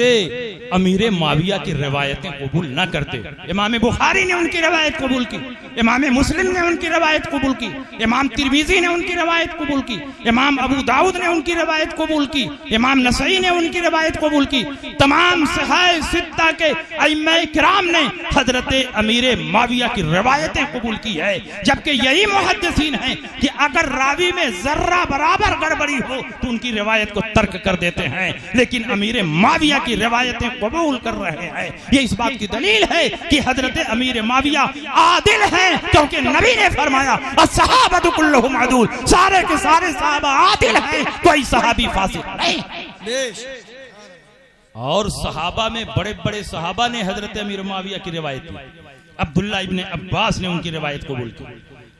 अमीर माविया की रिवायतें कबूल न करते। इमाम बुखारी ने उनकी रिवायत कबूल की, इमाम मुस्लिम ने उनकी रिवायत कबूल की, इमाम तिरमिज़ी ने उनकी रिवायत कबूल की, इमाम अबू दाऊद ने उनकी रिवायत कबूल की, इमाम नसई ने उनकी रिवायत कबूल की। तमाम सहाय सित्ता के अइम्मा किराम ने हजरत अमीर माविया की रिवायतें कबूल की है। जबकि यही मुहद्दिसीन हैं कि अगर रावी में जर्रा बराबर गड़बड़ी हो तो उनकी रिवायत को तर्क कर देते हैं, लेकिन अमीर माविया की रिवायतें कबूल कर रहे हैं। ये इस बात की दलील है कि हजरत अमीर माविया आदिल हैं, क्योंकि नबी ने फरमाया अस्सहाबतु कुल्लुहुम अदूल, सारे के सारे सहाबा आदिल हैं, कोई सहाबी फासिक नहीं। और सहाबा में बड़े बड़े सहाबा ने हजरत अमीर माविया की रिवायत की। अब्दुल्ला इब्ने अब्बास ने उनकी रिवायत कबूल की,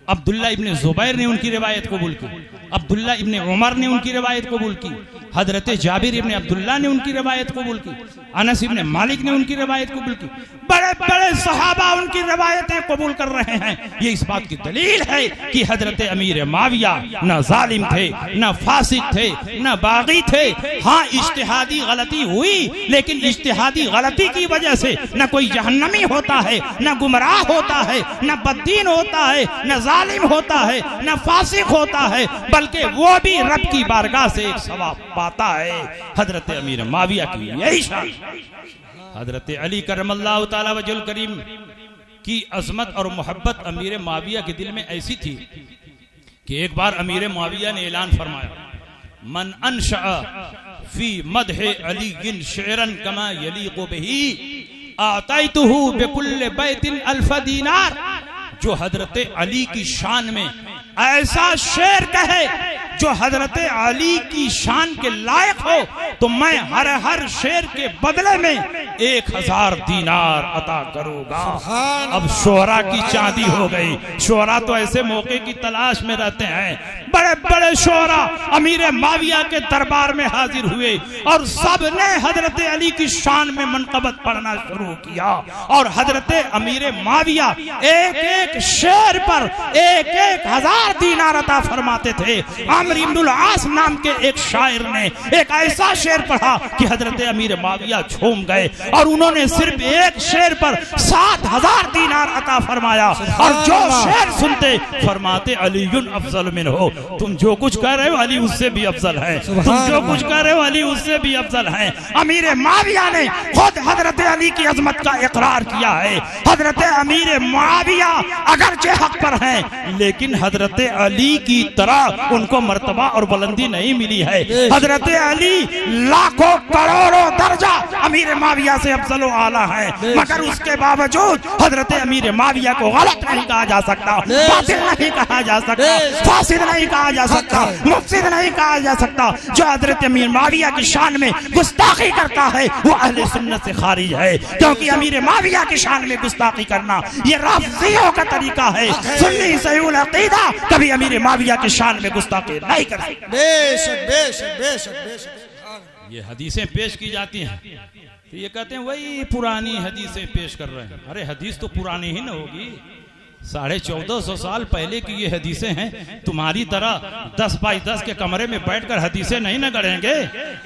अब्दुल्ला इब्ने जुबैर ने उनकी रिवायत कबूल की, अब्दुल्ला इब्ने उमर ने उनकी रिवायत कबूल की, हजरत जाबिर इब्ने अब्दुल्ला ने उनकी रिवायत कबूल की, अनस इब्ने मालिक ने उनकी रिवायत कबूल की। बड़े बड़े सहाबा उनकी रिवायतें कबूल कर रहे हैं। ये इस बात की दलील है कि हजरत अमीर माविया न जालिम थे, न फासिक थे, न बागी थे। हाँ, इज्तिहादी गलती हुई, लेकिन इज्तिहादी गलती की वजह से न कोई जहन्नमी होता है, न गुमराह होता है, न बद्दीन होता है, न जालिम होता है, न फासिक होता है, बल्कि वो भी रब की बारगाह से एक सवाब पाता है। हजरत अमीर माविया की यही शान। हजरत अली करमल्लाहु ताला वजहुल करीम की अजमत और मोहब्बत अमीर माविया के दिल में ऐसी थी कि एक बार अमीर माविया ने ऐलान फरमाया, मन अनशअ फी मदह अली शेरन कमा यलीक़ु बिही आतैतुहु बिकुल्लि बैतिन अल्फ दीनार। जो हजरत अली की शान में ऐसा शेर कहे जो हजरत अली की शान के लायक हो, तो मैं हर शेर के बदले में 1000 दीनार अता करूंगा। अब शोहरा की चांदी हो गई। शोहरा तो ऐसे मौके की तलाश में रहते हैं। बड़े बड़े शोहरा अमीर माविया के दरबार में हाजिर हुए और सब ने हजरत अली की शान में मनकबत पढ़ना शुरू किया। और हजरत अमीर माविया एक एक शेर पर 1000 दीनार अता फरमाते थे। अम्र इब्नुल आस नाम के एक शायर ने एक ऐसा शेर पढ़ा कि हजरत अमीर माविया झूम गए और उन्होंने सिर्फ एक शेर पर 7,000 दीनार अता फरमाया। और जो शेर सुनते फरमाते अलीयुन अफजल मिन हो, तुम जो कुछ कह रहे हो अली उससे भी अफजल है, तुम जो कुछ कह रहे हो अली उससे भी अफजल है। अमीर माविया ने खुद हजरत अली की अजमत का इकरार किया है। हजरत अमीर माविया अगरचे हक पर हैं, लेकिन हजरत अली की तरह उनको मर्तबा और बुलंदी नहीं मिली है। हजरत अली लाखों करोड़ों दर्जा अमीर माविया से अफजल व आला है, मगर उसके बावजूद हजरत अमीर माविया को गलत नहीं कहा जा सकता, बातिल नहीं कहा जा सकता, फासिद नहीं कहा जा सकता, मुफसिद नहीं कहा जा सकता। जो हजरत अमीर माविया की शान में गुस्ताखी करता है वो अहले सुन्नत से खारिज है, क्योंकि अमीर माविया की शान में गुस्ताखी करना ये राफियों का तरीका है। सुन्नी सहीउल अकीदा कभी अमीर माविया की शान में गुस्ताखी नहीं कर सकता। बेशक बेशक बेशक बेशक। ये हदीसें पेश की जाती हैं तो ये कहते हैं वही पुरानी हदीसें पेश कर रहे हैं। अरे हदीस तो पुरानी ही ना होगी, 1450 साल पहले की ये हदीसें हैं। तुम्हारी तरह 10 बाई 10 के कमरे में बैठकर हदीसें नहीं न गढ़ेंगे,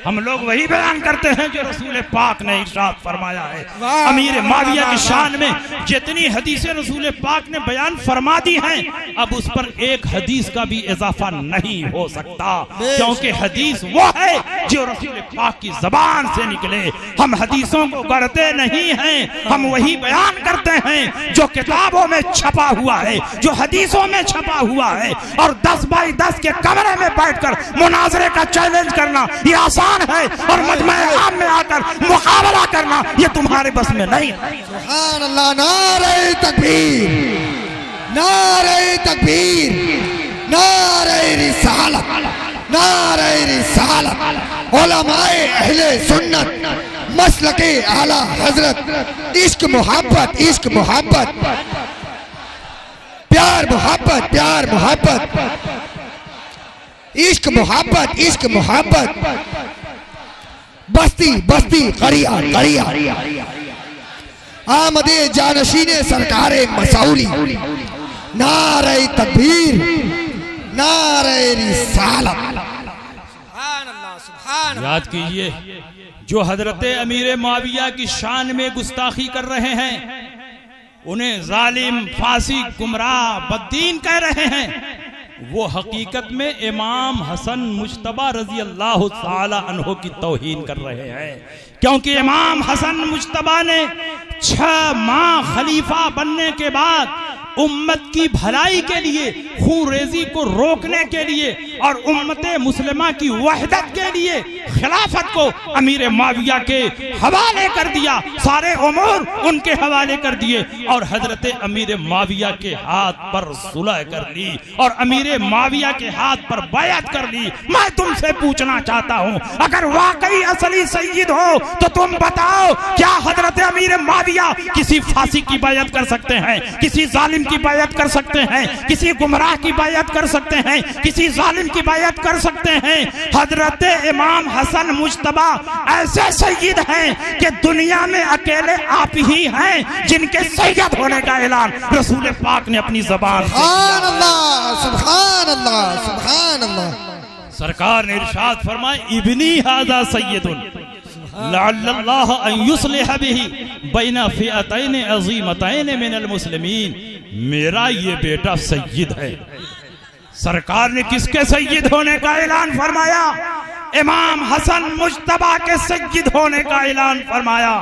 हम लोग वही बयान करते हैं जो रसूल पाक ने इरशाद फरमाया है। अमीर माविया की शान में जितनी हदीसें रसूल पाक ने बयान फरमा दी हैं, अब उस पर एक हदीस का भी इजाफा नहीं हो सकता, क्योंकि हदीस वो है जो रसूल पाक की जबान से निकले। हम हदीसों को गढ़ते नहीं हैं, हम वही बयान करते हैं जो किताबों में छपा हुआ है, जो हदीसों में छपा हुआ है। और 10 बाई 10 के कमरे में बैठकर मुनाजरे का चैलेंज करना ये आसान है, और मजमे आम में आकर मुकाबला करना ये तुम्हारे बस में नहीं है। सुभान अल्लाह। नारे तकबीर, नारे तकबीर, नारे रिसालत, नारे रिसालत। उलमाए अहले सुन्नत मसलके आला हजरत, इश्क मोहब्बत, इश्क मोहब्बत, प्यार मोहब्बत, प्यार मोहब्बत, इश्क मोहब्बत, इश्क मोहब्बत, बस्ती बस्ती करिया करिया, आमदे जानशीने सरकारे मसौली। नारे तकबीर, नारे रिसालत। याद कीजिए, जो हजरत अमीर माविया की शान में गुस्ताखी कर रहे हैं उन्हें जालिम, फासिक, गुमराह, बद्दीन कह रहे हैं, वो हकीकत में इमाम हसन मुज्तबा रजी अल्लाह ताला अन्हो की तौहीन कर रहे हैं। क्योंकि इमाम हसन मुज्तबा ने 6 माह खलीफा बनने के बाद उम्मत की भलाई के लिए, खून रेजी को रोकने के लिए और उम्मत मुस्लिमा की वहदत के लिए खिलाफत को अमीर माविया के हवाले कर दिया, सारे उमूर उनके हवाले कर दिए और हजरत अमीर माविया के हाथ पर सुलह कर ली और अमीर माविया के हाथ पर बैअत कर ली। मैं तुमसे पूछना चाहता हूँ, अगर वाकई असली सय्यद हो तो तुम बताओ, क्या हजरत अमीर माविया किसी फासिक की बैअत कर सकते हैं, किसी जालिम की बैअत कर सकते हैं, किसी गुमराह की बैअत कर सकते हैं, किसी जालिम की बैअत कर सकते हैं? हजरत इमाम हसन मुज्तबा ऐसे सय्यद हैं कि दुनिया में अकेले आप ही हैं जिनके सय्यद होने का ऐलान रसूल पाक ने अपनी ज़बान से सुभान अल्लाह, सुभान अल्लाह, सुभान अल्लाह। सरकार ने इरशाद फरमाया, इब्नी हाज़ा सय्यदुन लअल्लल्लाह अन युस्लिह बिही बैना फिअतैन अज़ीमतैन मिनल मुस्लिमीन। मेरा ये बेटा सय्यद है। सरकार ने किसके सय्यद होने का ऐलान फरमाया? इमाम हसन मुज्तबा के सय्यद होने का ऐलान फरमाया।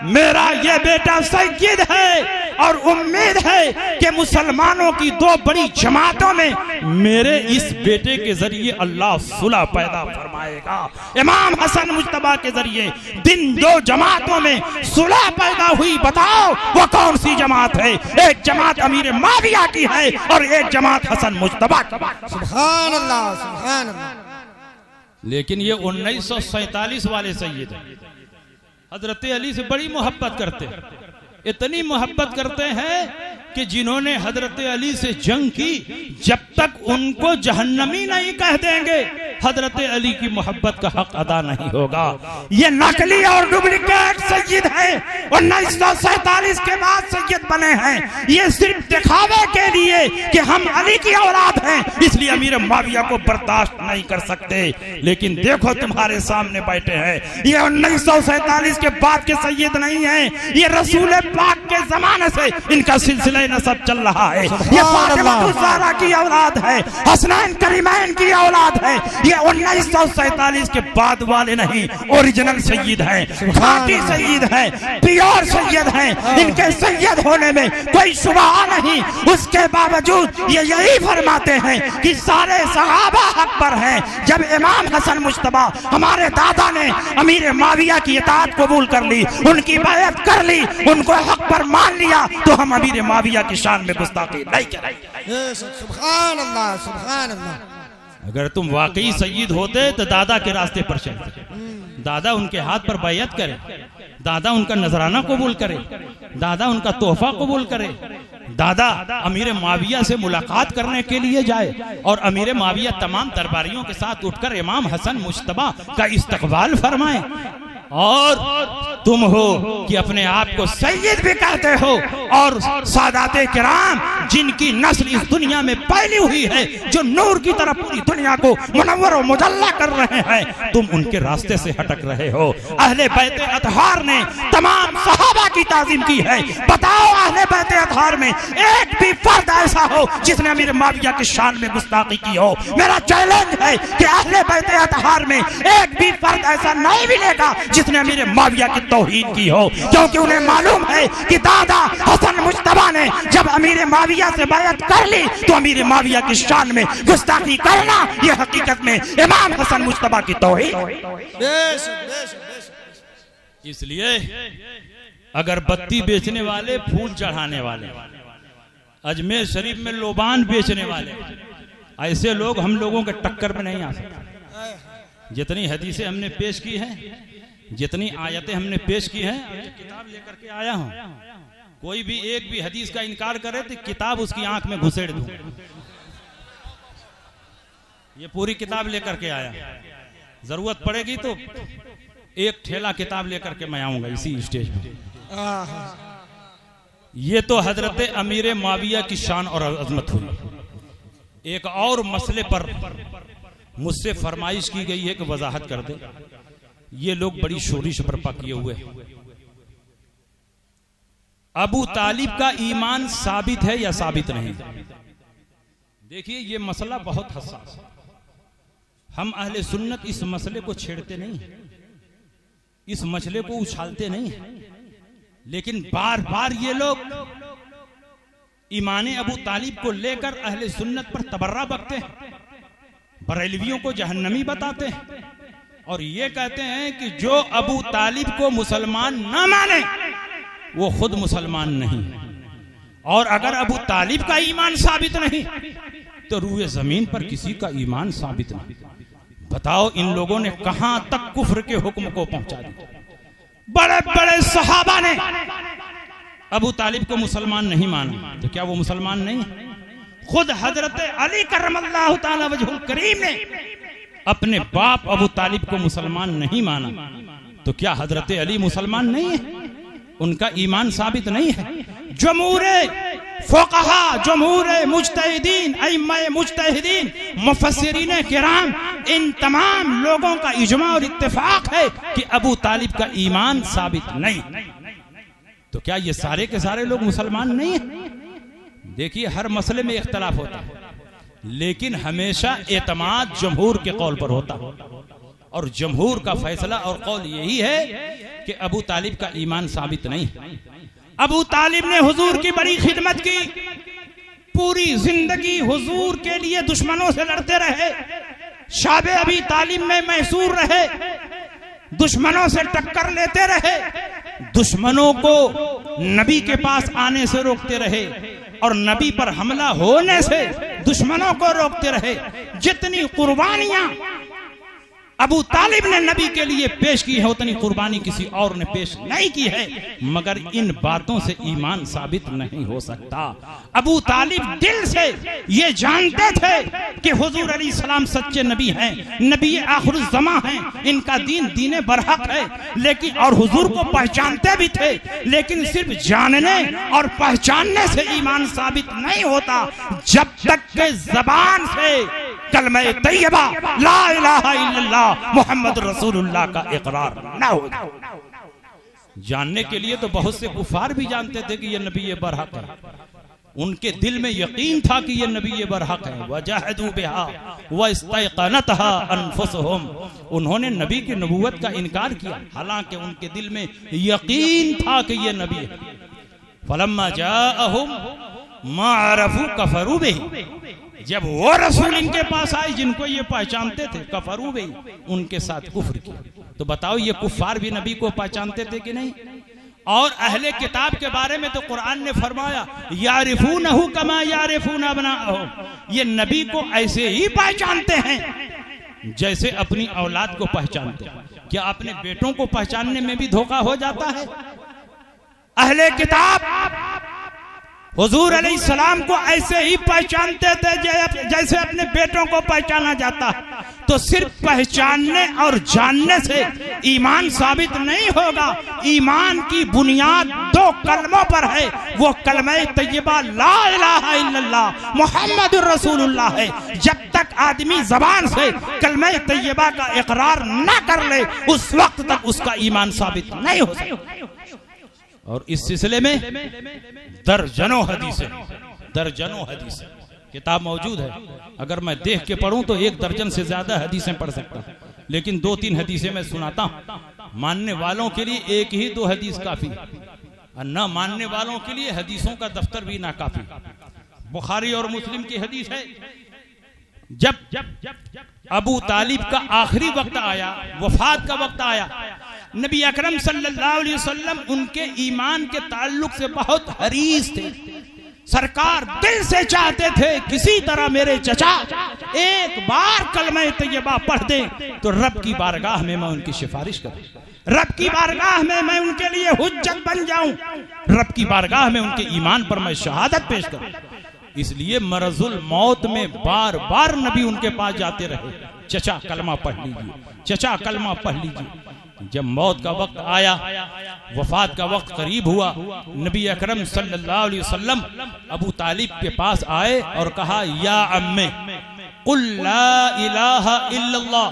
मेरा ये बेटा सय्यद है और उम्मीद है कि मुसलमानों की 2 बड़ी जमातों में मेरे इस बेटे के जरिए अल्लाह सुलह पैदा फरमाएगा। इमाम हसन मुज्तबा के जरिए दिन 2 जमातों में सुलह पैदा हुई। बताओ वो कौन सी जमात है? एक जमात अमीर माविया की है और एक जमात हसन मुज्तबा की। सुभान अल्लाह, सुभान अल्लाह। लेकिन ये 1947 वाले सय्यद हैं, हजरत अली से बड़ी मोहब्बत करते हैं। इतनी मोहब्बत करते हैं कि जिन्होंने हजरत अली से जंग की, जब तक उनको जहन्नमी नहीं कह देंगे हजरत अली की मोहब्बत का हक अदा नहीं होगा। ये नकली और डुप्लीकेट सैयद है, 1947 के बाद सैयद बने हैं। ये सिर्फ दिखावे के लिए कि हम अली की औलाद हैं, इसलिए अमीर मुआविया को बर्दाश्त नहीं कर सकते। लेकिन देखो तुम्हारे सामने बैठे हैं, ये 1947 के बाद के सैयद नहीं है, ये रसूल पाक के जमाने से इनका सिलसिला नसब चल रहा है। ये फातिमा ज़हरा की औलाद है, हसनैन करीमैन की औलाद है। ये 1947 के बाद वाले नहीं, ओरिजिनल सैयद हैं, खाकी सैयद हैं, प्योर सैयद हैं। इनके सैयद होने में कोई शुबहा नहीं। उसके बावजूद ये यही फरमाते हैं कि सारे सहाबा हक पर हैं। जब इमाम हसन मुश्तबा हमारे दादा ने अमीर मुआविया की इताअत कबूल कर ली, उनकी बैअत कर ली, उनको हक पर मान लिया, तो हम अमीर मुआविया की शान में गुस्ताखी नहीं करेंगे। सुभान अल्लाह, सुभान अल्लाह। अगर तुम वाकई सैयद होते तो दादा के रास्ते पर चलते, दादा उनके हाथ पर बैयत करे, दादा उनका नजराना कबूल करे, दादा उनका तोहफा कबूल करे, दादा अमीर मुआविया से मुलाकात करने के लिए जाए और अमीर मुआविया तमाम दरबारियों के साथ उठकर इमाम हसन मुश्तबा का इस्तकबाल फरमाए। और तुम हो कि अपने आप को सैयद भी कहते हो, और सादाते किराम जिनकी नस्ल इस दुनिया में फैली हुई है, जो नूर की तरफ पूरी दुनिया को मुनव्वर और मुजल्ला कर रहे हैं, तुम उनके रास्ते से हटक रहे हो। अहले बैत अतहार ने तमाम सहाबा की ताज़ीम की है। बताओ अहले बैत अतहार में एक भी फर्द ऐसा हो जिसने अमीर मुआविया की शान में गुस्ताखी की हो। मेरा चैलेंज है कि अहले बैत अतहार में एक भी फर्द ऐसा नहीं मिलेगा जिसने अमीर मुआविया की तौहीन की हो, क्योंकि उन्हें मालूम है कि दादा हसन मुश्तबा ने जब अमीर मुआविया से बैअत कर ली तो अमीर मुआविया की शान में गुस्ताखी करना ये हकीकत में इमाम हसन मुश्तबा की तौहीन। इसलिए अगरबत्ती बेचने वाले, फूल चढ़ाने वाले, अजमेर शरीफ में लोबान बेचने वाले, ऐसे लोग हम लोगों के टक्कर में नहीं आ सकते। जितनी हदीसें हमने पेश की हैं, जितनी आयतें हमने पेश की हैं, किताब लेकर के आया हूं। कोई भी एक भी हदीस का इनकार करे तो किताब उसकी आंख में घुसेड़ दूं। ये पूरी किताब लेकर के आया, जरूरत पड़ेगी तो एक ठेला किताब लेकर के मैं आऊंगा इसी स्टेज पे। ये तो हजरत अमीर मुआविया की शान और अजमत हुई। एक और मसले पर मुझसे फरमाइश की गई है कि वजाहत कर दे। ये लोग बड़ी शोरिश बर्पा किए हुए हैं। अबू तालिब का ईमान साबित है या साबित नहीं? देखिए ये मसला बहुत हसास है। हम अहले सुन्नत इस मसले को छेड़ते नहीं, इस मसले को उछालते नहीं, लेकिन बार बार ये लोग ईमान अबू तालिब को लेकर अहले सुन्नत पर तबर्रा बकते हैं, बरेलवियों को जहन्नमी बताते हैं और ये कहते हैं कि जो अबू तालिब को मुसलमान न माने वो खुद मुसलमान नहीं, और अगर अबू तालिब का ईमान साबित नहीं तो रूए जमीन पर किसी का ईमान साबित नहीं। बताओ इन लोगों ने कहां तक कुफ्र के हुक्म को पहुंचा दिया। बड़े बड़े सहाबा ने अबू तालिब को मुसलमान नहीं माना, तो क्या वो मुसलमान नहीं? खुद हजरत अली करमल्लाहु ताला वजहुल करीम ने अपने बाप अबू तालिब को मुसलमान नहीं माना, तो क्या हजरत अली मुसलमान नहीं है? उनका ईमान साबित नहीं है? जमूरे फुक़हा, जमूरे मुज्तहिदीन, अइम्माए मुज्तहिदीन, मुफस्सिरीन किराम, इन तमाम लोगों का इजमा और इत्तेफाक है कि अबू तालिब का ईमान साबित नहीं। तो क्या ये सारे के सारे लोग मुसलमान नहीं है? देखिए हर मसले में इख्तलाफ होता है, लेकिन हमेशा एतमाद जमहूर के कौल पर होता है, और जमहूर का फैसला और कौल यही है कि अबू तालिब का ईमान साबित नहीं। अबू तालिब ने हुजूर की बड़ी खिदमत की, पूरी जिंदगी हुजूर के लिए दुश्मनों से लड़ते रहे, शाबे अबी तालिब में मैसूर रहे, दुश्मनों से टक्कर लेते रहे, दुश्मनों को नबी के पास आने से रोकते रहे और नबी पर हमला होने से दुश्मनों को रोकते रहे। जितनी कुर्बानियां अबू तालिब ने नबी के लिए पेश की है उतनी कुर्बानी किसी और ने पेश नहीं की है, मगर इन बातों से ईमान साबित नहीं हो सकता। अबू तालिब दिल से ये जानते थे कि हुजूर अलैहिस्सलाम सच्चे नबी हैं, नबी आखिरुज़्ज़मा हैं, इनका दीन दीन बरहक है, लेकिन और हुजूर को पहचानते भी थे, लेकिन सिर्फ जानने और पहचानने से ईमान साबित नहीं होता जब तक के ज़बान से कलमा तैयबा ला इलाहा इल्लल्लाह मुहम्मद रसूलुल्लाह का इकरार ना हो। जानने के लिए तो बहुत से कुफार भी जानते थे कि ये नबी बरहक है, उनके दिल में यकीन था कि ये नबी बरहक है। वजहदू बिहा वस्तयक़नतहा अनफुसुहुम, उन्होंने नबी की नबूवत का इनकार किया, हालांकि उनके दिल में यकीन था कि ये नबी है। फलम्मा जाअहुम मा अरफू कफरू बिही, जब वो रसूल इनके पास आए जिनको ये पहचानते थे, कफरू बिही, उनके साथ कुफ्र किया। तो बताओ ये कुफार भी नबी को पहचानते थे कि नहीं? और अहले किताब के बारे में तो कुरान ने फरमाया यारिफूनहु कमा यारिफून अबनाअहुम, ये नबी को ऐसे ही पहचानते हैं जैसे अपनी औलाद को पहचानते हैं। क्या अपने बेटों को पहचानने में भी धोखा हो जाता है? अहले किताब हुजूर अलैहिस्सलाम को ऐसे ही पहचानते थे जैसे अपने बेटों को पहचाना जाता है। तो सिर्फ पहचानने और जानने से ईमान साबित नहीं होगा। ईमान की बुनियाद दो कलमों पर है, वो कलमा तैयबा ला इलाहा इल्लल्लाह मुहम्मदुर रसूलुल्लाह है। जब तक आदमी जबान से कलमा तैयबा का इकरार न कर ले, उस वक्त तक उसका ईमान साबित नहीं हो सकता। और इस सिलसिले में दर्जनों हदीसें किताब मौजूद है। अगर मैं देख के पढ़ूं तो 1 दर्जन से ज्यादा हदीसें पढ़ सकता हूं, लेकिन 2-3 हदीसें मैं सुनाता हूं। मानने वालों के लिए 1 ही 2 हदीस काफी, और न मानने वालों के लिए हदीसों का दफ्तर भी ना काफी। बुखारी और मुस्लिम की हदीस है, जब अबू तालिब का आखिरी वक्त आया, वफात का वक्त आया, नबी अकरम सल्लल्लाहु अलैहि वसल्लम उनके ईमान के ताल्लुक से बहुत हरीस थे। सरकार दिल से चाहते थे किसी तरह मेरे चचा एक बार कलमा तैयबा पढ़ दें तो रब की बारगाह में मैं उनकी सिफारिश करूं, रब की बारगाह में मैं उनके लिए हुज्जत बन जाऊं, रब की बारगाह में उनके ईमान पर मैं शहादत पेश करूं। इसलिए मरजुल मौत में बार बार नबी उनके पास जाते रहे, चचा कलमा पढ़ लीजिए, चचा कलमा पढ़ लीजिए। जब मौत का वक्त आया, वफात का वक्त करीब हुआ, नबी अकरम सल्लल्लाहु अलैहि वसल्लम अबू तालिब के पास आए और कहा या अम्मे कुल ला इलाहा इल्लल्लाह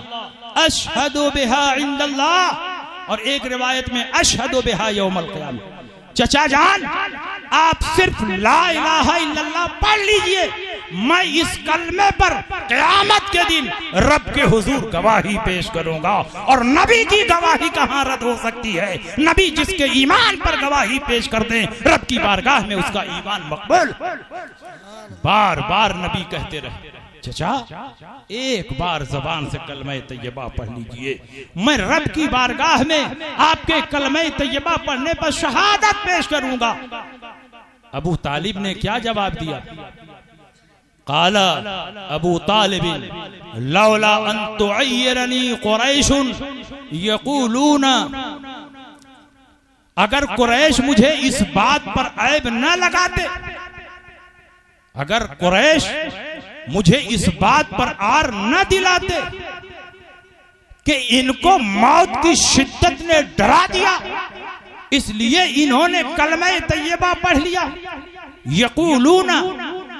अशहदु बिहा इंदल्लाह, और एक रिवायत में अशहदु बिहा यौमल क़यामह। चचा जान आप सिर्फ ला इलाहा इल्लल्लाह पढ़ लीजिए, मैं इस कलमे पर क़यामत के दिन रब के हुजूर गवाही पेश करूंगा। और नबी की गवाही कहां रद्द हो सकती है? नबी जिसके ईमान पर गवाही पेश कर दें, रब की बारगाह में उसका ईमान मकबूल। बार बार नबी कहते रहे चचा एक बार जबान से कलमा तैयबा पढ़ लीजिए, मैं रब की बारगाह में आपके कलमा तैयबा पढ़ने पर शहादत पेश करूंगा। अबू तालिब ने क्या जवाब दिया? काला अबू तालिब लौला अन तुअय्यरनी कुरैशुन यक़ूलून, अगर कुरैश मुझे इस बात पर ऐब न लगाते, अगर कुरैश मुझे इस बात पर आर न दिलाते कि इनको मौत की शिद्दत ने डरा दिया, इसलिए इन्होंने कलमा तैयबा पढ़ लिया। यक़ूलूना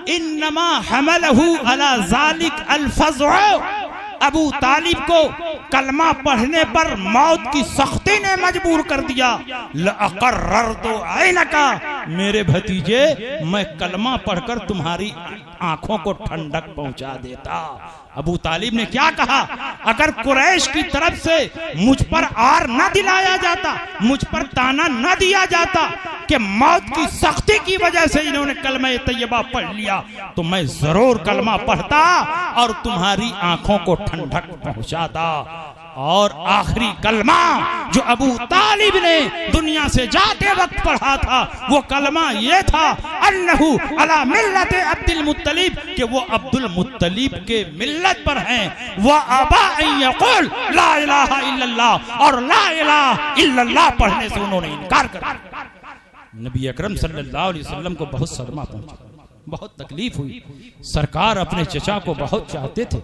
इन्नमा हमलहु अला ज़ालिक अल-फ़ज़्उ, अबू तालिब को कलमा पढ़ने पर मौत की सख्ती ने मजबूर कर दिया। लअक़र्ररतु ऐनका, मेरे भतीजे मैं कलमा पढ़कर तुम्हारी आंखों को ठंडक पहुंचा देता। अबू तालिब ने क्या कहा? अगर कुरैश की तरफ से मुझ पर आर न दिलाया जाता, मुझ पर ताना न दिया जाता कि मौत की सख्ती की वजह से इन्होंने कलमा तैयबा पढ़ लिया, तो मैं जरूर कलमा पढ़ता और तुम्हारी आंखों को ठंडक पहुंचाता। और आखिरी कलमा जो अबू तालिब ने दुनिया से जाते वक्त पढ़ा था वो कलमा ये था, अन्नहु अला मिल्लत अब्दुल मुत्तलिब, कि वो अब्दुल मुत्तलिब के मिल्लत पर हैं। वह अबा अन यक़ूल ला इलाहा इल्लल्लाह, और ला इलाहा इल्लल्लाह पढ़ने से उन्होंने इनकार कर दिया। नबी अकरम सल्लल्लाहु अलैहि वसल्लम को बहुत सदमा पहुंचा, बहुत तकलीफ हुई। सरकार अपने चचा को बहुत चाहते थे,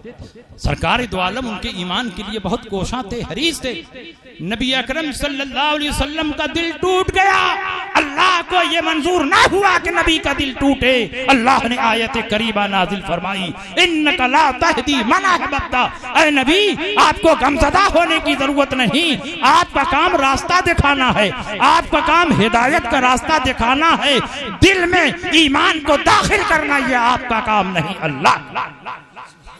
सरकार दो आलम उनके ईमान के लिए बहुत कोशां थे, हरीस थे। नबी अकरम सल्लल्लाहु अलैहि वसल्लम का दिल टूट गया। अल्लाह को यह मंजूर ना हुआ कि नबी का दिल टूटे। अल्लाह ने आयत करीमा नाजिल फरमाई, इन्नका ला तहदी मन अहबब्ता, ऐ नबी आपको गमज़दा होने की जरूरत नहीं, आपका काम रास्ता दिखाना है, आपका काम हिदायत का रास्ता दिखाना है, दिल में ईमान को दाखिल करना यह आपका काम नहीं। अल्लाह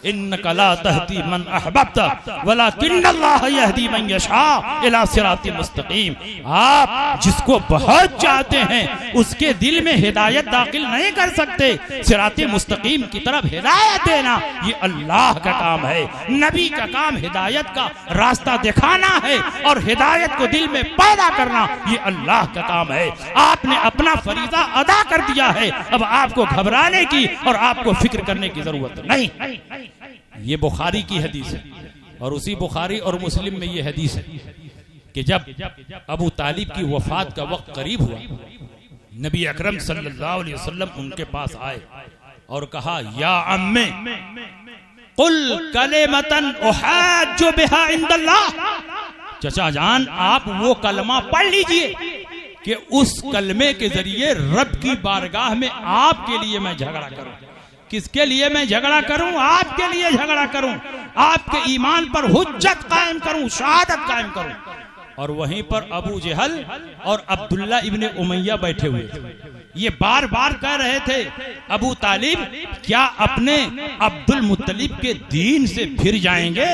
इन्नका ला तहदी मन अहबब्ता वलाकिन्नल्लाह यहदी मन यशा इला सिरातिल मुस्तकीम। आप जिसको बहुत चाहते हैं उसके दिल में हिदायत दाखिल नहीं कर सकते, सिरातिल मुस्तकीम की तरफ हिदायत देना ये अल्लाह का काम है। नबी का काम हिदायत का रास्ता दिखाना है और हिदायत को दिल में पैदा करना ये अल्लाह का काम है। आपने अपना फरीजा अदा कर दिया है, अब आपको घबराने की और आपको फिक्र करने की जरूरत नहीं। ये बुखारी की हदीस है और उसी बुखारी और मुस्लिम में ये हदीस है कि जब अबू तालिब की वफात का वक्त करीब हुआ, नबी अकरम सल्लल्लाहु अलैहि वसल्लम उनके पास आए और कहा, या अम्मे कुल कलिमतन उहाज्जु बिहा इंदल्लाह, चचा जान आप वो कलमा पढ़ लीजिए कि उस कलमे के जरिए रब की बारगाह में आपके लिए मैं झगड़ा करूं। किसके लिए मैं झगड़ा करूं? आपके लिए झगड़ा करूं, आपके ईमान पर हुज्जत कायम करूं, शहादत कायम करूं। और वहीं पर अबू जहल और अब्दुल्ला इब्ने उमैया बैठे हुए थे। ये बार बार कह रहे थे, अबू तालिब क्या अपने अब्दुल मुत्तलिब के दीन से फिर जाएंगे?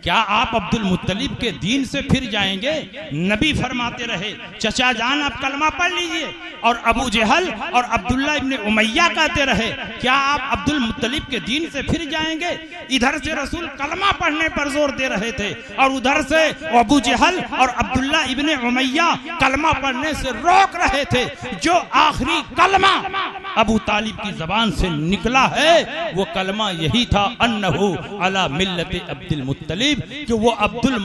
क्या आप अब्दुल मुत्तलिब के दीन से फिर जाएंगे? नबी फरमाते रहे, चचा जान आप कलमा पढ़ लीजिए। और अबू जहल और अब्दुल्ला इब्ने उमैया कहते रहे, क्या आप अब्दुल मुत्तलिब के दीन से फिर जाएंगे? इधर से रसूल कलमा पढ़ने पर जोर दे रहे थे और उधर से अबू जहल और अब्दुल्ला इब्ने उमैया कलमा पढ़ने से रोक रहे थे। जो आखिरी कलमा अबू तालिब की जबान से निकला है वो कलमा यही था, अन्नहु अला मिल्लत अब्दुल मुत्तलिब, कि वो अब्दुल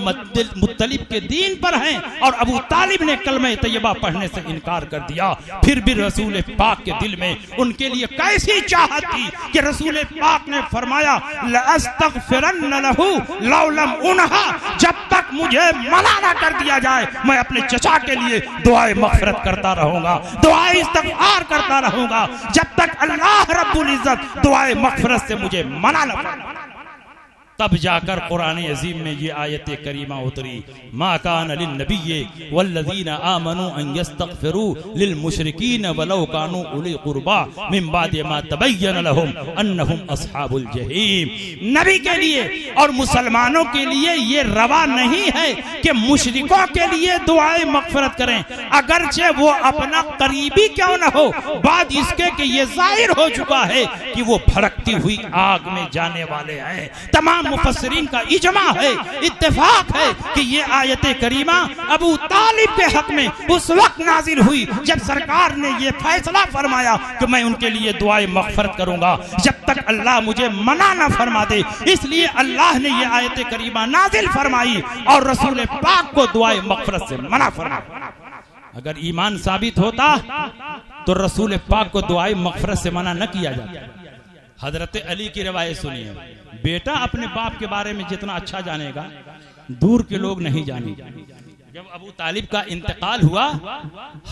मुत्तलिब के दीन पर हैं। और अबू तालिब ने कलमा तैयबा पढ़ने से इनकार कर दिया। फिर भी रसूल पाक के दिल में उनके लिए कैसी चाहत थी कि रसूल पाक ने फरमाया, लअस्तगफिरन्न लहू लौ लम उनहा, जब तक मुझे मना ना कर दिया जाए मैं अपने चचा के लिए दुआए मग़फ़िरत करता रहूंगा, दुआए इस्तिग़फ़ार करता रहूंगा, जब तक अल्लाह रब्बुल इज़्ज़त दुआए मग़फ़िरत से मुझे मना न करे। तब जाकर कुरान अजीम में ये आयत करीमा उतरी, मा कान लिन्नबिय्यि वल्लज़ीना आमनू अन यस्तग़फिरू लिलमुशरिकीन वलौ कानू उली कुर्बा मिन बादि मा तबय्यन लहुम अन्नहुम अस्हाबुल जहीम। नबी के लिए और मुसलमानों के लिए ये रवा नहीं है कि मुशरिकों के लिए दुआए मग़फ़िरत करें, अगरचे वो अपना करीबी क्यों न हो। बात इसके कि ये जाहिर हो चुका है कि वो भड़कती हुई आग में जाने वाले हैं। तमाम मुफस्सिरीन का इजमा है, इत्तेफाक है कि ये आयत करीमा अबू तालिब के हक में उस वक्त नाजिल हुई जब सरकार ने ये फैसला फरमाया कि मैं उनके लिए दुआए मग़फ़िरत करूंगा जब तक अल्लाह मुझे मना ना फरमा दे। इसलिए अल्लाह ने ये आयत करीमा नाजिल फरमाई और रसूल पाक को दुआए मग़फ़िरत से मना फरमाया। अगर ईमान साबित होता तो रसूल पाक को दुआए मग़फ़िरत से मना न किया जाता। हजरत अली की रवायत सुनिए, बेटा अपने बाप के बारे में जितना अच्छा जानेगा दूर के लोग नहीं जानेंगे। जब अबू तालिब का इंतकाल हुआ,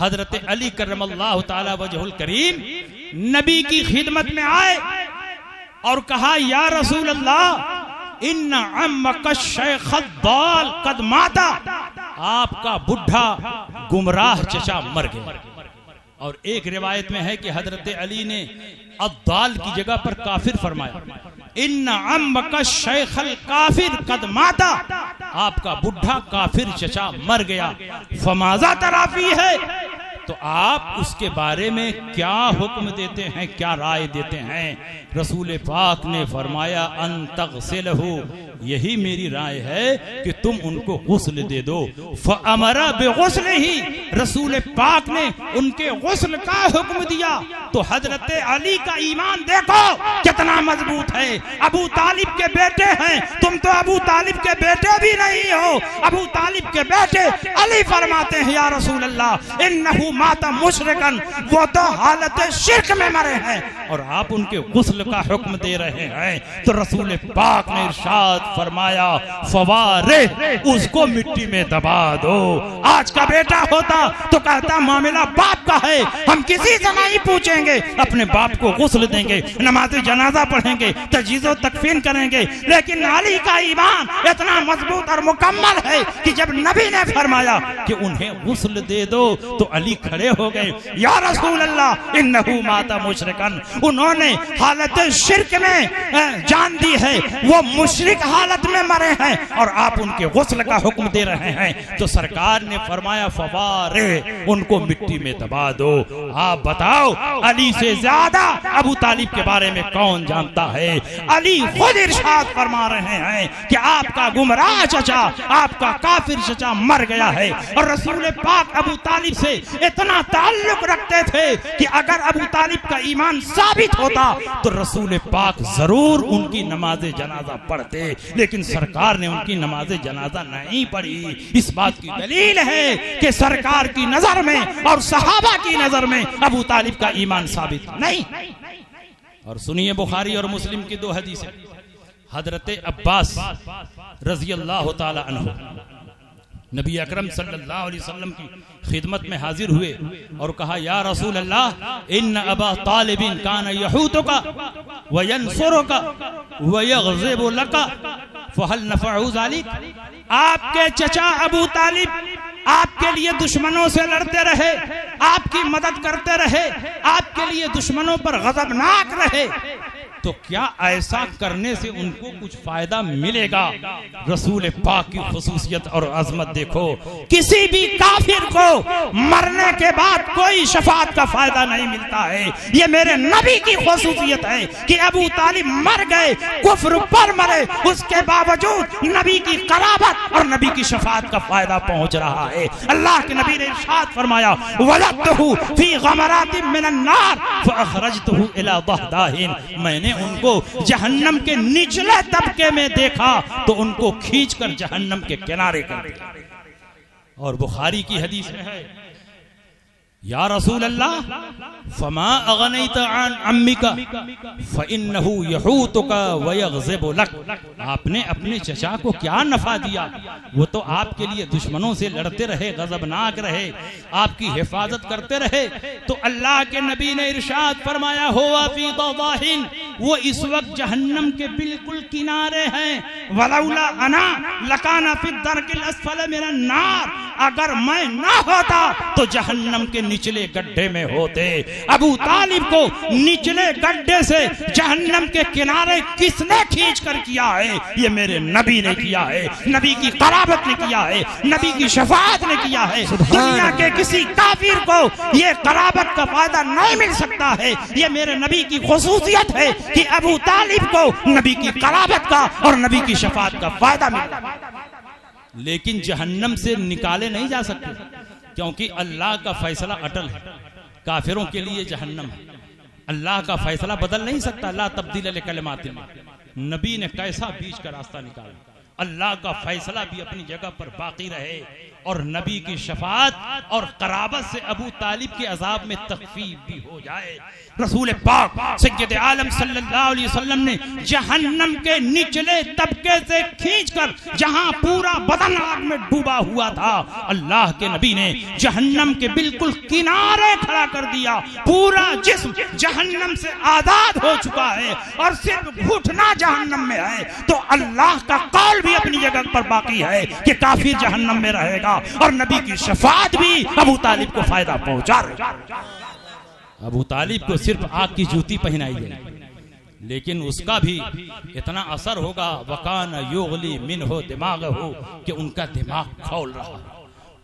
हजरत अली करमल्लाहु ताला वजहुल करीम नबी की खिदमत में आए और कहा, या रसूल अल्लाह इन्ना अम्मका शैख़द दाल कद माता, आपका बुढ़ा गुमराह चचा मर गया। और एक रिवायत में है कि हजरत अली ने अद्दाल की जगह पर काफिर फरमाया, इन्ना अम्मका शैख़ल काफिर कद माता, आपका बुढ़ा काफिर चचा मर गया। फमाज़ा तराफी है, तो आप उसके बारे में क्या हुक्म देते हैं, क्या राय देते हैं? रसूल पाक ने फरमाया, अन तग़सिलहु यही मेरी राय है कि तुम उनको गुस्ल दे दो। फअमरा बेगुस्ल ही, रसूल पाक ने उनके गुस्ल का हुक्म दिया। तो हजरत अली का ईमान देखो कितना मजबूत है। अबू तालिब के बेटे हैं, तुम तो अबू तालिब के बेटे भी नहीं हो। अबू तालिब के बेटे अली फरमाते हैं या रसूल अल्लाह इन्नहु माता मुशरिकन, वो तो हालत शिर्क में मरे हैं और आप उनके गुस्ल का हुक्म दे रहे हैं। तो रसूल पाक ने इरशाद फरमाया फवारे, उसको मिट्टी में दबा दो। आज का बेटा होता तो कहता मामला बाप का है, हम किसी से नहीं पूछेंगे, अपने बाप को गुस्ल देंगे, नमाज जनाजा पढ़ेंगे, तजीज़ो तकफीन करेंगे। लेकिन अली का ईमान इतना मजबूत और मुकम्मल है कि जब नबी ने फरमाया कि उन्हें गुस्ल दे दो तो अली खड़े हो गए। या रसूल अल्लाह इन्नहु माता मुशरिकन, उन्होंने हालत शिर्क में जान दी है, वो मुशरिक हालत में मरे हैं और आप उनके गुस्ल का हुक्म दे रहे हैं। तो सरकार ने फरमाया फवारे, उनको मिट्टी में दबा दो। आप बताओ अली से ज्यादा अबू तालिब के बारे में कौन जानता है? अली खुद इरशाद फरमा रहे हैं कि आपका गुमराह चचा, आपका काफिर चचा मर गया है। और रसूल पाक अबू तालिब से इतना ताल्लुक रखते थे कि अगर अबू तालिब का ईमान साबित होता तो रसूल पाक जरूर उनकी नमाज जनाजा पढ़ते, लेकिन सरकार ने उनकी नमाज जनाजा नहीं पढ़ी। इस बात की दलील है कि सरकार की नजर में और सहाबा की नजर में अबू तालिब का ईमान साबित नहीं। और सुनिए बुखारी और मुस्लिम की 2 हदीसें। हजरत अब्बास रजी अल्लाह ताला अन्हु नबी अकरम सल्लल्लाहु अलैहि वसल्लम की खिदमत में हाजिर हुए और कहा या रसूल अल्लाह इन्न अबा तालिबिन कान यहूतुका व यनसुरुका व यग़ज़िबु लका फहल नफ़अहु ज़ालिक। आपके चचा अबू तालिब आपके लिए दुश्मनों से लड़ते रहे, आपकी मदद करते रहे, आपके लिए दुश्मनों पर गज़बनाक रहे, तो क्या ऐसा करने से उनको कुछ फायदा मिलेगा? रसूल पाक की खुसूसियत और अजमत देखो। किसी भी काफिर को मरने के बाद कोई शफाअत का फायदा नहीं मिलता है। ये मेरे नबी की खुसूसियत है कि अबू तालिब मर गए, कुफ्र पर मरे, उसके बावजूद नबी की कराबत और नबी की शफाअत का फायदा पहुंच रहा है। अल्लाह के नबी ने इरशाद फरमाया वलदतहु फी गमरातिन मिनन नार फअखरजतहु इला दहदाहिन, मैंने उनको जहन्नम के निचले तबके में देखा तो उनको खींचकर जहन्नम के किनारे कर दिया। और बुखारी की हदीस में है या रसूल अल्लाह फमा अगनैत अन अम्मिका फइन्नहु यहूतुका व यग़ज़िबु लक, आपने अपने चचा को क्या नफा दिया? वो तो आपके लिए दुश्मनों से लड़ते रहे, गजबनाक रहे, आपकी हिफाजत करते रहे। तो अल्लाह के नबी ने इरशाद फरमाया हुआ फी दवाहिन, वो इस वक्त जहन्नम के बिल्कुल किनारे हैं। वलौला अना लकाना फी दरकिल अस्फल मिनन नार, अगर मैं ना होता तो जहन्नम के निचले गड्ढे में होते। अबू तालिब को निचले गड्ढे से जहन्नम के किनारे किसने खींच कर किया है? ये मेरे नबी ने किया है, नबी की कराबत ने किया है, नबी की शफाअत ने किया है। दुनिया के किसी काफिर को ये कराबत का फायदा नहीं मिल सकता है। ये मेरे नबी की खुसूसियत है कि अबू तालिब को नबी की कराबत का और नबी की शफाअत का फायदा मिला। लेकिन जहन्नम से निकाले नहीं जा सकते, क्योंकि अल्लाह का फैसला अटल है। काफिरों के लिए जहन्नम है, अल्लाह का फैसला बदल नहीं सकता। अल्लाह तब्दील लिकलिमातिही, नबी ने कैसा बीच का रास्ता निकाला, अल्लाह का फैसला भी अपनी जगह पर बाकी रहे और नबी की शफाअत और कराबत से अबू तालिब के अजाब में तखफीफ भी हो जाए। रसूल पाक सय्यद आलम सल्लल्लाहु अलैहि वसल्लम ने जहन्नम के निचले तबके से खींचकर जहां पूरा बदन आग में डूबा हुआ था, अल्लाह के नबी ने जहन्नम के बिल्कुल किनारे खड़ा कर दिया। पूरा जिस्म जहन्नम से आजाद हो चुका है और सिर्फ घुटना जहन्नम में है। तो अल्लाह का कौल भी अपनी जगह पर बाकी है कि काफिर जहन्नम में रहेगा और नबी की शफाअत भी अबू तालिब को फायदा पहुंचा रही। अबू तालिब को सिर्फ आग की जूती पहनाई जाए, लेकिन उसका भी इतना असर होगा वकान युगली मिनहु दिमाग हो कि उनका दिमाग खौल रहा,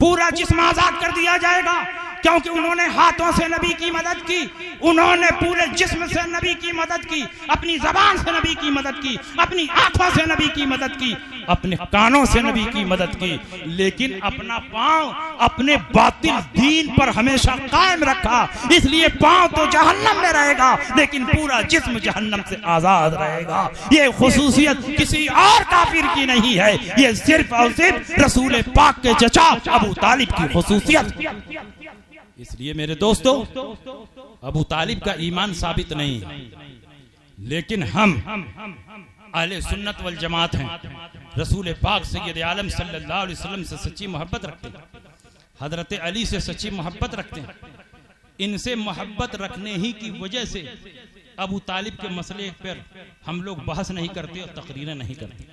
पूरा जिस्म आजाद कर दिया जाएगा। क्योंकि उन्होंने हाथों से नबी की मदद की, उन्होंने पूरे जिस्म से नबी की मदद की, अपनी जबान से नबी की मदद की, अपनी आंखों से नबी की मदद की, अपने कानों से नबी की मदद की, लेकिन अपना पांव अपने बातिल दीन पर हमेशा कायम रखा। इसलिए पांव तो जहन्नम में रहेगा लेकिन पूरा जिस्म जहन्नम से आजाद रहेगा। ये खुसूसियत किसी और काफिर की नहीं है, ये सिर्फ और सिर्फ रसूल पाक के चचा अबू तालिब की खुसूसियत। इसलिए मेरे दोस्तों, अबू तालिब का ईमान साबित नहीं है, लेकिन हम अहले सुन्नत वल जमात हैं, रसूल पाक सैयद आलम सल्लल्लाहु अलैहि वसल्लम से सच्ची मोहब्बत रखते हैं, हजरत अली से सच्ची मोहब्बत रखते हैं। इनसे मोहब्बत रखने ही की वजह से अबू तालिब के मसले पर हम लोग बहस नहीं करते और तकरीरें नहीं करते,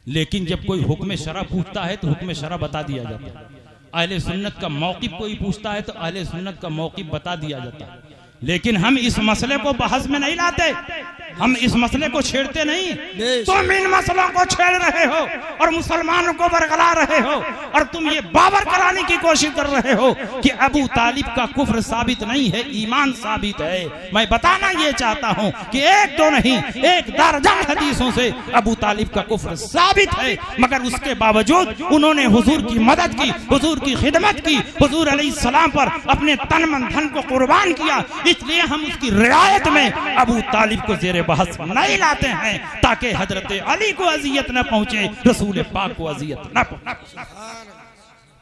लेकिन जब कोई हुक्म शरा पूछता है तो हुक्म शरा बता दिया जाता है। अहले सुन्नत का मौक़िफ़ कोई पूछता है तो अहले सुन्नत का मौक़िफ़ बता दिया जाता है, लेकिन हम इस मसले को बहस में नहीं लाते, हम इस मसले को छेड़ते नहीं। तुम इन मसलों को छेड़ रहे हो और मुसलमानों को बरगला रहे हो, और तुम ये बावर कराने की कोशिश कर रहे हो कि अबू तालिब का कुफ्र साबित नहीं है, ईमान साबित है। मैं बताना ये चाहता हूँ कि एक दो नहीं, एक दर्जन हदीसों से अबू तालिब का कुफ्र साबित है, मगर उसके बावजूद उन्होंने हुजूर की मदद की, हुजूर की खिदमत की, हुजूर अलैहिस्सलाम पर अपने तन मन धन को कुर्बान किया। इसलिए हम उसकी रियायत में अबू तालिब को जेरे बहस नहीं लाते हैं, ताकि हजरत अली को अजियत न पहुंचे, रसूल पाक को अजियत न पहुंचे।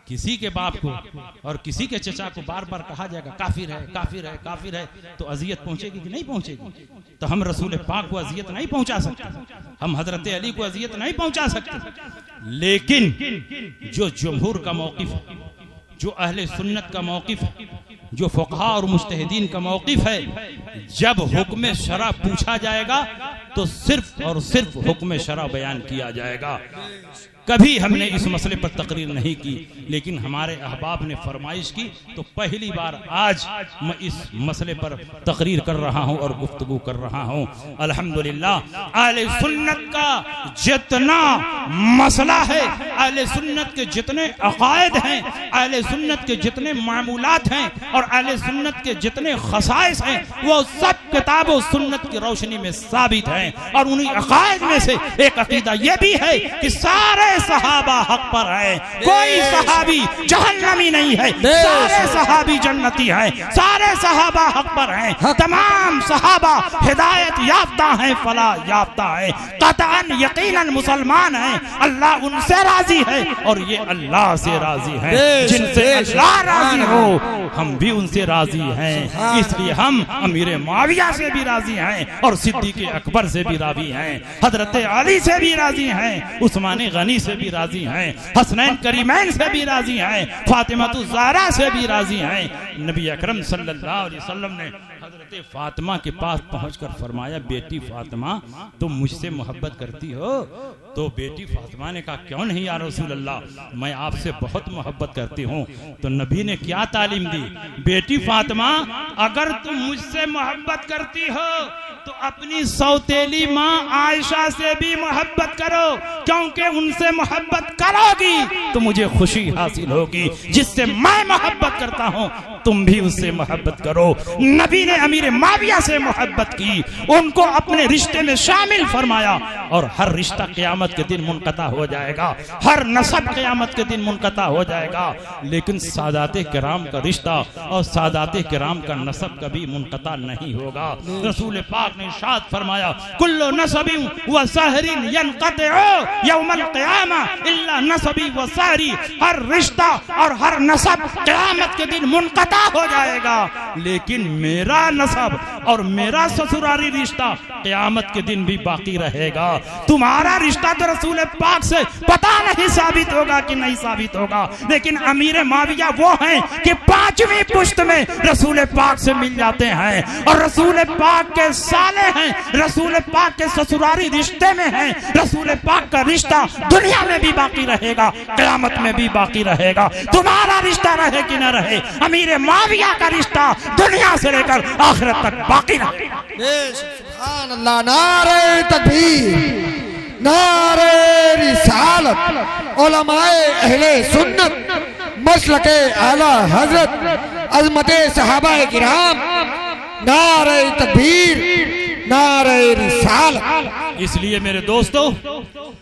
किसी के बाप को और किसी के चचा को बार बार कहा जाएगा काफिर है, काफिर है, काफिर है, तो अजियत पहुंचेगी कि नहीं पहुंचेगी? तो हम रसूल पाक को अजियत नहीं पहुंचा सकते, हम हजरत अली को अजियत नहीं पहुंचा सकते। लेकिन जो जमहूर का मौक़िफ़, जो अहले सुन्नत का मौक़िफ़, जो फुक़हा और मुज्तहिदीन का मौक़िफ़ है, जब हुक्म शरा पूछा जाएगा तो सिर्फ और सिर्फ हुक्म शरा बयान किया जाएगा। कभी हमने इस मसले पर तकरीर नहीं की, लेकिन हमारे अहबाब ने फरमाइश की तो पहली बार आज मैं इस मसले पर तकरीर कर रहा हूं और गुफ्तगू कर रहा हूं। अल्हम्दुलिल्लाह, अहले सुन्नत का जितना मसला है, अहले सुन्नत के जितने अकायद हैं, अहले सुन्नत के जितने मामूलात हैं और अहले सुन्नत के जितने खसाइस हैं, वो सब किताब और सुन्नत की रोशनी में साबित हैं। और उन्हीं अकायद में से एक अकीदा यह भी है कि सारे सहाबा हक पर है, कोई सहाबी जहन्नमी नहीं है, सारे सहाबी जन्नती हैं, सारे सहाबा हक पर हैं, तमाम सहाबा हिदायत याफ्ता हैं, फला याफ्ता है, कतअन यकीनन मुसलमान हैं, अल्लाह उनसे राजी है और ये अल्लाह से राजी है। जिनसे अल्लाह राजी हो हम भी उनसे राजी हैं। इसलिए हम अमीर मुआविया से भी राजी हैं और सिद्दीक़ अकबर से भी राजी हैं, हजरत अली से भी राजी हैं, उस्मान गनी से भी राजी हैं, हसनैन करीमैन से भी राजी हैं, फातिमातु ज़हरा से भी राजी हैं। नबी अकरम सल्लल्लाहु अलैहि वसल्लम ने हजरत फातिमा के पास पहुंचकर फरमाया, बेटी फातिमा तुम मुझसे मोहब्बत करती हो? तो बेटी फातिमा ने कहा, क्यों नहीं या रसूल अल्लाह, मैं आपसे बहुत मोहब्बत करती हूँ। तो नबी ने क्या तालीम दी, बेटी फातिमा अगर तुम मुझसे मोहब्बत करती हो तो अपनी सौतेली माँ आयशा से भी मोहब्बत करो, क्योंकि उनसे मोहब्बत करोगी तो मुझे खुशी हासिल होगी। जिससे मैं मोहब्बत करता हूँ तुम भी उससे मोहब्बत करो। नबी ने अमीर मुआविया से मोहब्बत की, उनको अपने रिश्ते में शामिल फरमाया, और हर रिश्ता क़यामत के दिन मुनक़ता हो जाएगा, हर नसब क़यामत के दिन मुनक़ता हो जाएगा, लेकिन सादाते किराम का रिश्ता और सादाते किराम का नसब कभी मुनक़ता नहीं होगा। रसूल पाक ने इरशाद फरमाया, कुल्लु नसबिन व सहरिन यनक़तिउ यौमल क़ियामा इल्ला नसबी व सहरी, हर रिश्ता और हर नसब क़यामत के दिन मुनक़ता हो जाएगा, लेकिन मेरा नसब और मेरा ससुरारी रिश्ता क़यामत के दिन भी बाकी रहेगा। तुम्हारा रिश्ता तो रसूल पाक से पता नहीं साबित होगा कि नहीं साबित होगा, लेकिन अमीर मुआविया वो हैं कि 5वीं पुश्त में रसूल पाक से मिल जाते हैं और रसूल पाक के साले हैं, रसूल पाक के ससुरारी रिश्ते में हैं। रसूल पाक का रिश्ता दुनिया में भी बाकी रहेगा, क़यामत में भी बाकी रहेगा। तुम्हारा रिश्ता रहे कि न रहे, अमीर मुआविया का रिश्ता दुनिया से लेकर आखिरत तक बाकी रहेगा। सुभान अल्लाह, नारे तकबीर, नारे रिसालत, उलमाए अहले सुन्नत, मसलके आला हजरत अज़मते सहाबाए किराम, नारे तकबीर, नारे रिसालत। इसलिए मेरे दोस्तों,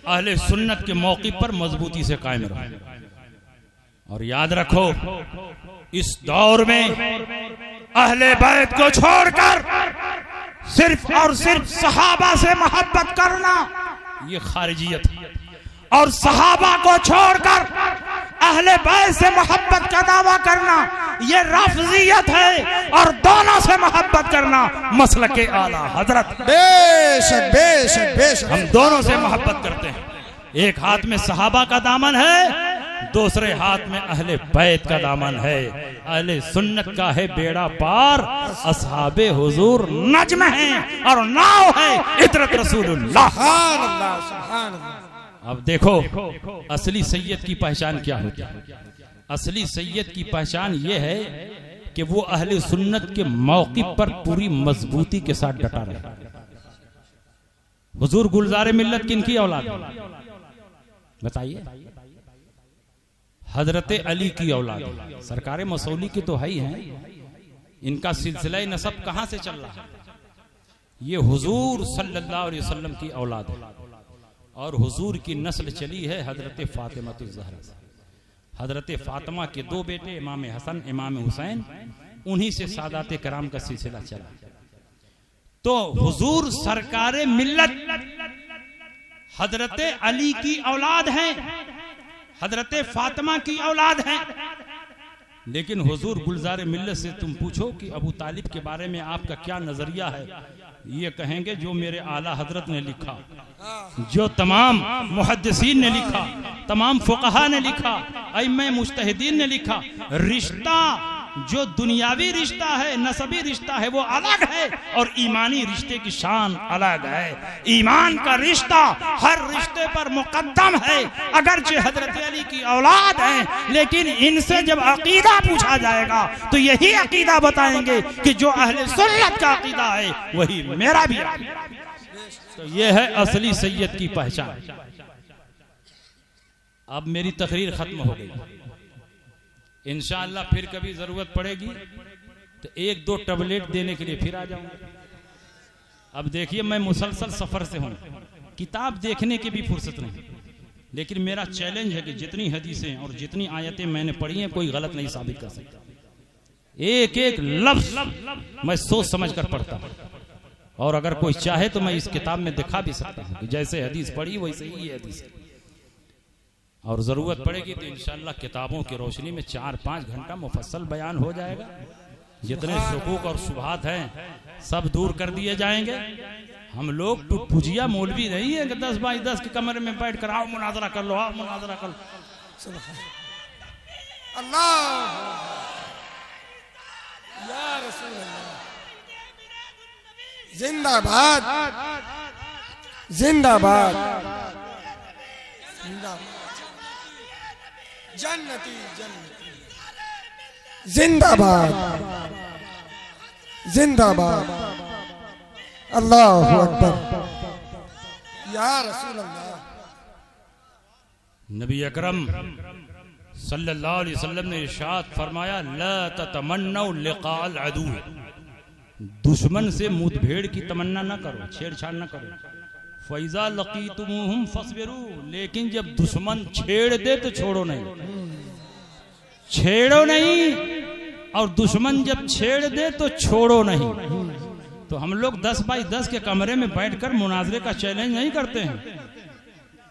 अहले सुन्नत के मौक़िफ़ पर मजबूती से कायम रहो और याद रखो, इस दौर में अहले बैत को छोड़कर सिर्फ और सिर्फ सहाबा से मोहब्बत करना ये खारिजियत है, और सहाबा को छोड़कर अहले बैत से मोहब्बत का दावा करना ये राफिजियत है, और दोनों से मोहब्बत करना मसलक आला हजरत। बेशक बेशक बेशक हम दोनों से मोहब्बत करते हैं। एक हाथ में सहाबा का दामन है, दूसरे हाथ में अहले बैत का दामन है। अहले सुन्नत का है बेड़ा पार, असहाबे हुजूर नज्म है और नाव है इतरत रसूलुल्लाह। सुभान अल्लाह, सुभान अल्लाह। अब देखो, असली सैयद की पहचान क्या होती है? असली सैयद की पहचान ये है कि वो अहले सुन्नत के मौक़िफ़ पर पूरी मजबूती के साथ डटा रहे। हुजूर गुलजार मिल्लत किनकी औलाद है? बताइए। हजरत अली की औलाद है। सरकार मसौली की तो है ही हैं, इनका सिलसिला नसब कहां से चल रहा है? ये हुजूर सल्लल्लाहु अलैहि वसल्लम की औलाद है, और हुजूर की नस्ल चली है हजरत फातिमातुज़ ज़हरा से। हजरत फातिमा के दो बेटे इमाम हसन, इमाम हुसैन, उन्हीं से सादाते कराम का सिलसिला चला। तो हुजूर सरकार मिल्लत हजरत अली की औलाद हैं, हजरत फातिमा की औलाद हैं। लेकिन हुजूर गुलजार मिल्लत से तुम पूछो कि अबू तालिब के बारे में आपका क्या नजरिया है, ये कहेंगे जो मेरे आला हजरत ने लिखा, जो तमाम मुहद्दिसीन ने लिखा, तमाम फुक़हा ने लिखा, अइम्मा मुज्तहिदीन ने लिखा। रिश्ता जो दुनियावी रिश्ता है, नसबी रिश्ता है, वो अलग है, और ईमानी रिश्ते की शान अलग है। ईमान का रिश्ता हर रिश्ते पर मुकद्दम है, अगरचे हजरत अली की औलाद हैं, लेकिन इनसे जब अकीदा पूछा जाएगा तो यही अकीदा बताएंगे कि जो अहले सुन्नत का अकीदा है वही मेरा भी अकीदा। तो ये है असली सैयद की पहचान। अब मेरी तकरीर खत्म हो गई, इंशाअल्लाह फिर कभी जरूरत पड़ेगी तो एक दो टैबलेट देने के लिए फिर आ जाऊंगा। अब देखिए, मैं मुसलसल सफर से हूं, किताब देखने की भी फुर्सत नहीं, लेकिन मेरा चैलेंज है कि जितनी हदीसें और जितनी आयतें मैंने पढ़ी हैं कोई गलत नहीं साबित कर सकता। एक एक लफ्ज मैं सोच समझ कर पढ़ता हूं, और अगर कोई चाहे तो मैं इस किताब में दिखा भी सकता हूं कि जैसे हदीस पढ़ी वैसे ही ये हदीस, और जरूरत पड़ेगी तो इंशाअल्लाह किताबों की रोशनी में 4-5 घंटा मुफस्सल बयान हो जाएगा। जितने शुकूक और शुबहात हैं सब दूर कर दिए जाएंगे। हम लोग पुजिया मौलवी नहीं है कि 10 बाई 10 के कमरे में बैठ कर आओ मुनाजरा कर लो, आओ मुनाजरा कर लो। अल्लाह या रसूल अल्लाह, जिंदाबाद जिंदाबाद जिंदाबाद, जन्नती जन्नती जिंदाबाद जिंदाबाद, अल्लाहु अकबर या रसूल अल्लाह। नबी अकरम सल्लल्लाहु अलैहि वसल्लम ने इरशाद फरमाया, ला ततमन्नौ लिक़ाअल अदू, दुश्मन से मुठभेड़ की तमन्ना न करो, छेड़छाड़ न करो। फैजा लकीतुमुहुम फस्बिरू, लेकिन जब दुश्मन छेड़ दे तो छोड़ो नहीं, छेड़ो नहीं, और दुश्मन जब छेड़ दे तो छोड़ो नहीं। तो हम लोग 10 बाई 10 के कमरे में बैठकर मुनाजरे का चैलेंज नहीं करते हैं।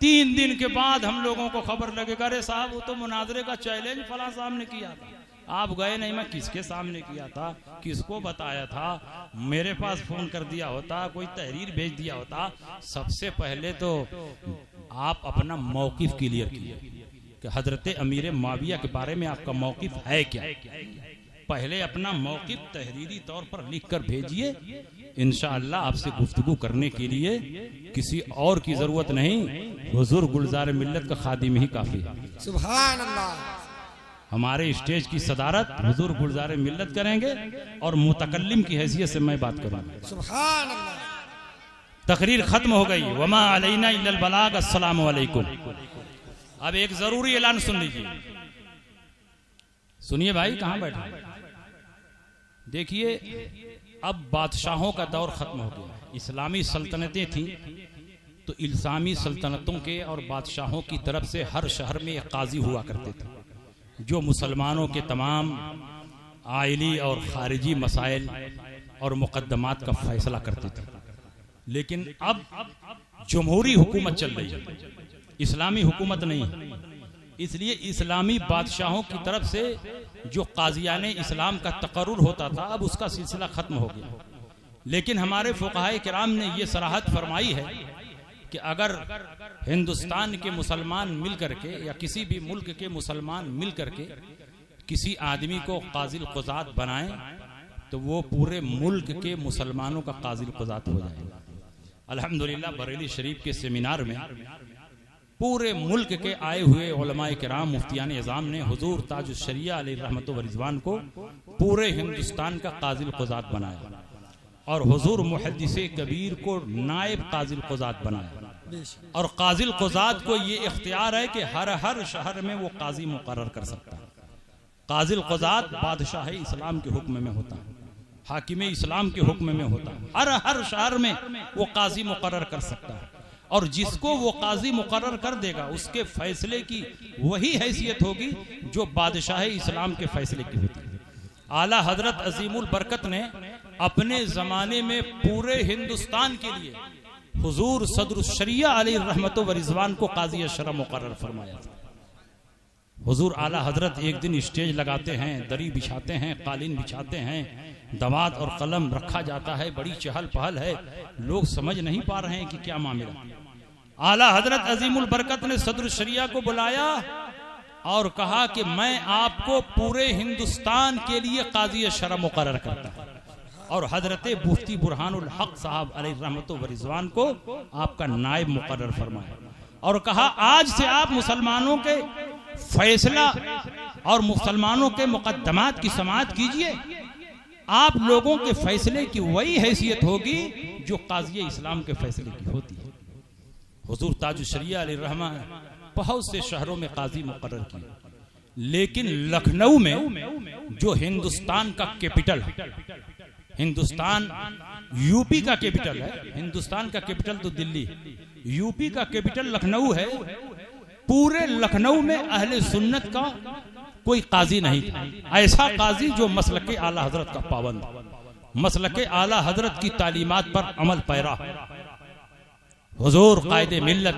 3 दिन के बाद हम लोगों को खबर लगेगा, अरे साहब वो तो मुनाजरे का चैलेंज फला साहब ने किया था, आप गए नहीं, मैं किसके सामने किया था, किसको बताया था, मेरे पास फोन कर दिया होता, कोई तहरीर भेज दिया होता। सबसे पहले तो आप अपना मौकिफ क्लियर कीजिए कि हजरत अमीर माविया के बारे में आपका मौकिफ है क्या। पहले अपना मौकिफ तहरीरी तौर पर लिख कर भेजिए, इंशाअल्लाह आपसे गुफ्तगू करने के लिए किसी और की जरूरत नहीं, हुजूर गुलजार मिल्लत का खादिम ही काफी है। सुभान अल्लाह। हमारे स्टेज की सदारत हुजूर गुलजार मिल्लत करेंगे और मुतकल्लिम की हैसियत से मैं बात करूंगा। सुभान अल्लाह। तकरीर खत्म हो गई। वमा अलैना इल्लल बलाग। अस्सलामु अलैकुम। अब एक जरूरी ऐलान सुन लीजिए, सुनिए भाई, कहाँ बैठे, देखिए, अब बादशाहों का दौर खत्म हो गया। इस्लामी सल्तनतें थीं तो इस्लामी सल्तनतों के और बादशाहों की तरफ से हर शहर में एक काजी हुआ करते थे जो मुसलमानों के तमाम आइली और खारिजी मसाइल और मुकद्दमात का फैसला करते थे। लेकिन अब जमहूरी हुकूमत चल रही है, इस्लामी हुकूमत नहीं। इसलिए इस्लामी बादशाहों की तरफ से जो काजियाने इस्लाम का तकर्रुर होता था, अब उसका सिलसिला खत्म हो गया। लेकिन हमारे फुक़हाए किराम ने यह सराहत फरमाई है कि अगर हिंदुस्तान के मुसलमान मिल करके या किसी भी मुल्क के मुसलमान मिल करके किसी आदमी को काजिल क़ुज़ात बनाएं तो वो पूरे मुल्क के मुसलमानों का काजिल क़ुज़ात हो जाएगा। अल्हम्दुलिल्लाह बरेली शरीफ के सेमिनार में पूरे मुल्क के आए हुए उलमाए किराम मुफ्तियान इज़ाम ने हुजूर ताजुश शरिया अलैहि रहमत व रिज़वान को पूरे हिंदुस्तान का काजिल क़ुज़ात बनाया और हुजूर मुहद्दिसे कबीर को नायब काजिल क़ुज़ात बनाया। और काजिल क़ुज़ात को ये इख्तियार है कि हर शहर में वो काजी मुकर्रर कर सकता है। काजिल क़ुज़ात बादशाह इस्लाम के हुक्म में होता है, हाकिम इस्लाम के हुक्म में होता है। हर शहर में वो काजी मुकर्रर कर सकता है और जिसको वो काजी मुकर्रर कर देगा उसके फैसले की वही हैसियत होगी जो बादशाह इस्लाम के फैसले की होती है। आला हजरत अजीमुल बरकत ने अपने जमाने में पूरे हिंदुस्तान के लिए हुजूर सदरुश शरिया अलैहि रहमत व रिज़वान को काजी अशरा मुकर्रर फरमाया था। हुजूर आला हजरत एक दिन स्टेज लगाते हैं, दरी बिछाते हैं, कालीन बिछाते हैं, दवात और कलम रखा जाता है, बड़ी चहल पहल है, लोग समझ नहीं पा रहे हैं कि क्या मामला। आला हजरत अजीमुल बरकत ने सदरुश शरिया को बुलाया और कहा कि मैं आपको पूरे हिंदुस्तान के लिए काजी अशरा मुकर्रर करता हूं और हजरत मुफ्ती बुरहानुल हक साहब अलैहि रहमत व रिज़वान को आपका नायब मुकर्रर फरमाया और कहा आज से आप मुसलमानों के फैसला और मुसलमानों के मुकद्दमात की समाअत कीजिए। आप लोगों के फैसले की वही हैसियत होगी जो काजी इस्लाम के फैसले की होती है। हुजूर ताजुश शरिया अलैहि रहमान बहुत से शहरों में काजी मुकर्रर किए, लेकिन लखनऊ में जो हिंदुस्तान का कैपिटल है, हिंदुस्तान यूपी का कैपिटल है, हिंदुस्तान का कैपिटल तो दिल्ली, यूपी का कैपिटल लखनऊ है। पूरे लखनऊ में अहले सुन्नत का कोई काजी नहीं था, ऐसा काजी जो मसलके आला हजरत का पाबंद, मसलके आला हजरत की तालीमात पर अमल पैरा। हुजूर कायदे मिल्लत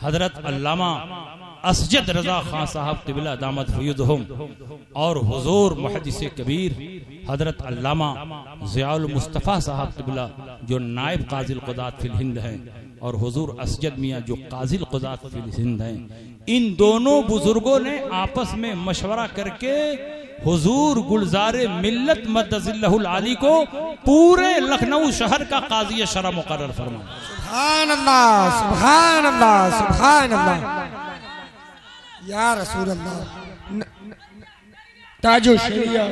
हजरत अल्लामा असजद रजा खान साहब तिबला दामद फयूदहुम और हुजूर मुहद्दिस कबीर हजरत अल्लामा ज़ियाउल मुस्तफ़ा साहब तिबला जो नायब काजिल क़ुज़ात फिल हिंद हैं और हुजूर असजद मियाँ जो काजिल क़ुज़ात फिल हिंद हैं, इन दोनों बुजुर्गों ने आपस में मशवरा करके हुजूर गुलजारे मिल्लत मद्दज़िल्लहुल आली को पूरे लखनऊ शहर का काजी शरा मुकर्रर फरमाया। सुभान अल्लाह, सुभान अल्लाह, सुभान अल्लाह, या रसूल अल्लाह, ताजुश शरिया।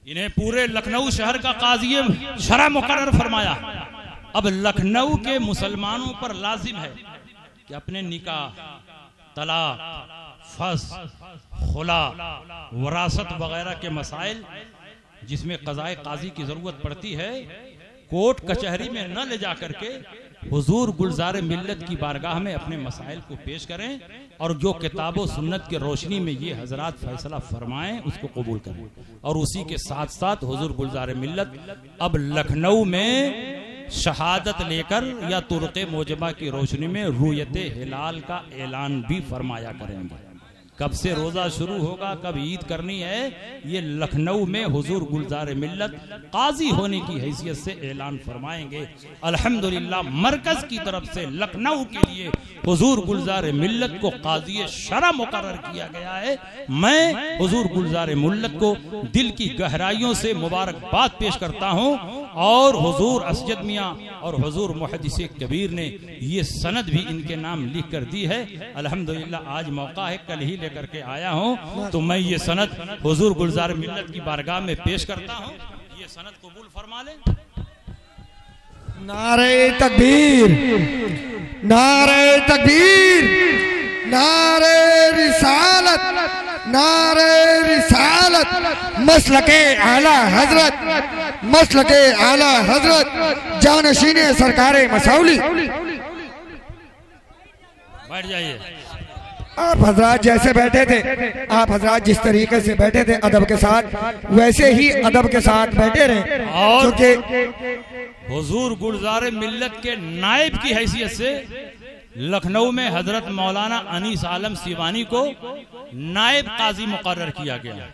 इन्हें पूरे लखनऊ शहर का काजी शरा मुकर्रर फरमाया। अब लखनऊ के मुसलमानों पर लाजिम है कि अपने निकाह, तलाक, फस, खुला, वरासत वगैरह के मसाइल जिसमें क़ज़ाए काजी की जरूरत पड़ती है, कोर्ट कचहरी में न ले जा करके हुजूर गुलजार मिल्लत की बारगाह में अपने मसाइल को पेश करें और जो किताबो सुन्नत के रोशनी में ये हजरात फैसला फरमाएं उसको कबूल करें। और उसी के साथ साथ हुजूर गुलजार मिल्लत अब लखनऊ में शहादत लेकर या तुर्क़े मोजबा की रोशनी में रुयते हिलाल का ऐलान भी फरमाया करेंगे। कब से रोजा शुरू होगा, कब ईद करनी है, ये लखनऊ में हुजूर गुलजार मिल्लत काजी होने की हैसियत से ऐलान फरमाएंगे। अल्हम्दुलिल्लाह मरकज की तरफ से लखनऊ के लिए हुजूर गुलजार मिल्लत को काजी शरा मुकर्रर किया गया है। मैं हुजूर गुलजार मिल्लत को दिल की गहराइयों से मुबारकबाद पेश करता हूँ और हुजूर असजद मियाँ और हुजूर मुहद्दिस कबीर ने ये सनद भी इनके नाम लिख कर दी है। अल्हम्दुलिल्लाह आज मौका है, कल ही करके आया हूं तो मैं ये सनद हुजूर गुलजार मिल्लत की बारगाह में पेश करता हूं। ये सनद कबूल फरमा लें। नारे तकबीर, नारे तकबीर, नारे रिसालत, नारे रिसालत, मसलके आला हजरत, मसलके आला हजरत, जानशीने सरकारे मसौली। बैठ जाइए। आप हजरात जैसे बैठे थे, आप हजरात जिस तरीके से बैठे थे अदब के साथ, वैसे ही अदब के साथ बैठे रहे। और क्योंकि हुजूर गुलजार मिल्लत के नायब की हैसियत से लखनऊ में हजरत मौलाना अनीस आलम सिवानी को नायब काजी मुकर्रर किया गया।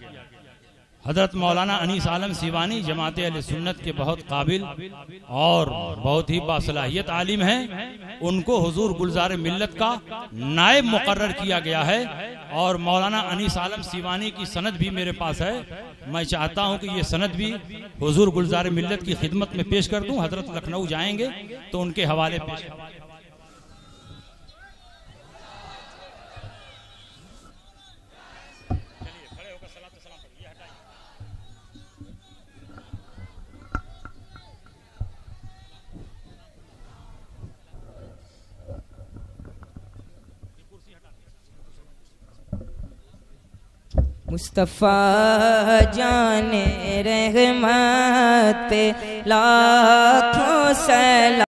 हजरत मौलाना अनीस आलम सिवानी जमात अहले सुन्नत के बहुत काबिल और बहुत ही बासलाहियत आलिम हैं। उनको हुजूर गुलजार मिल्लत का नायब मुकर्रर किया गया है। और मौलाना अनीस आलम सिवानी की सनद भी मेरे पास है। मैं चाहता हूं कि ये सनद भी हुजूर गुलजार मिल्लत की खिदमत में पेश कर दूं। हजरत लखनऊ जाएंगे तो उनके हवाले पेश। मुस्तफ़ा जाने रहमत लाखों सलाम।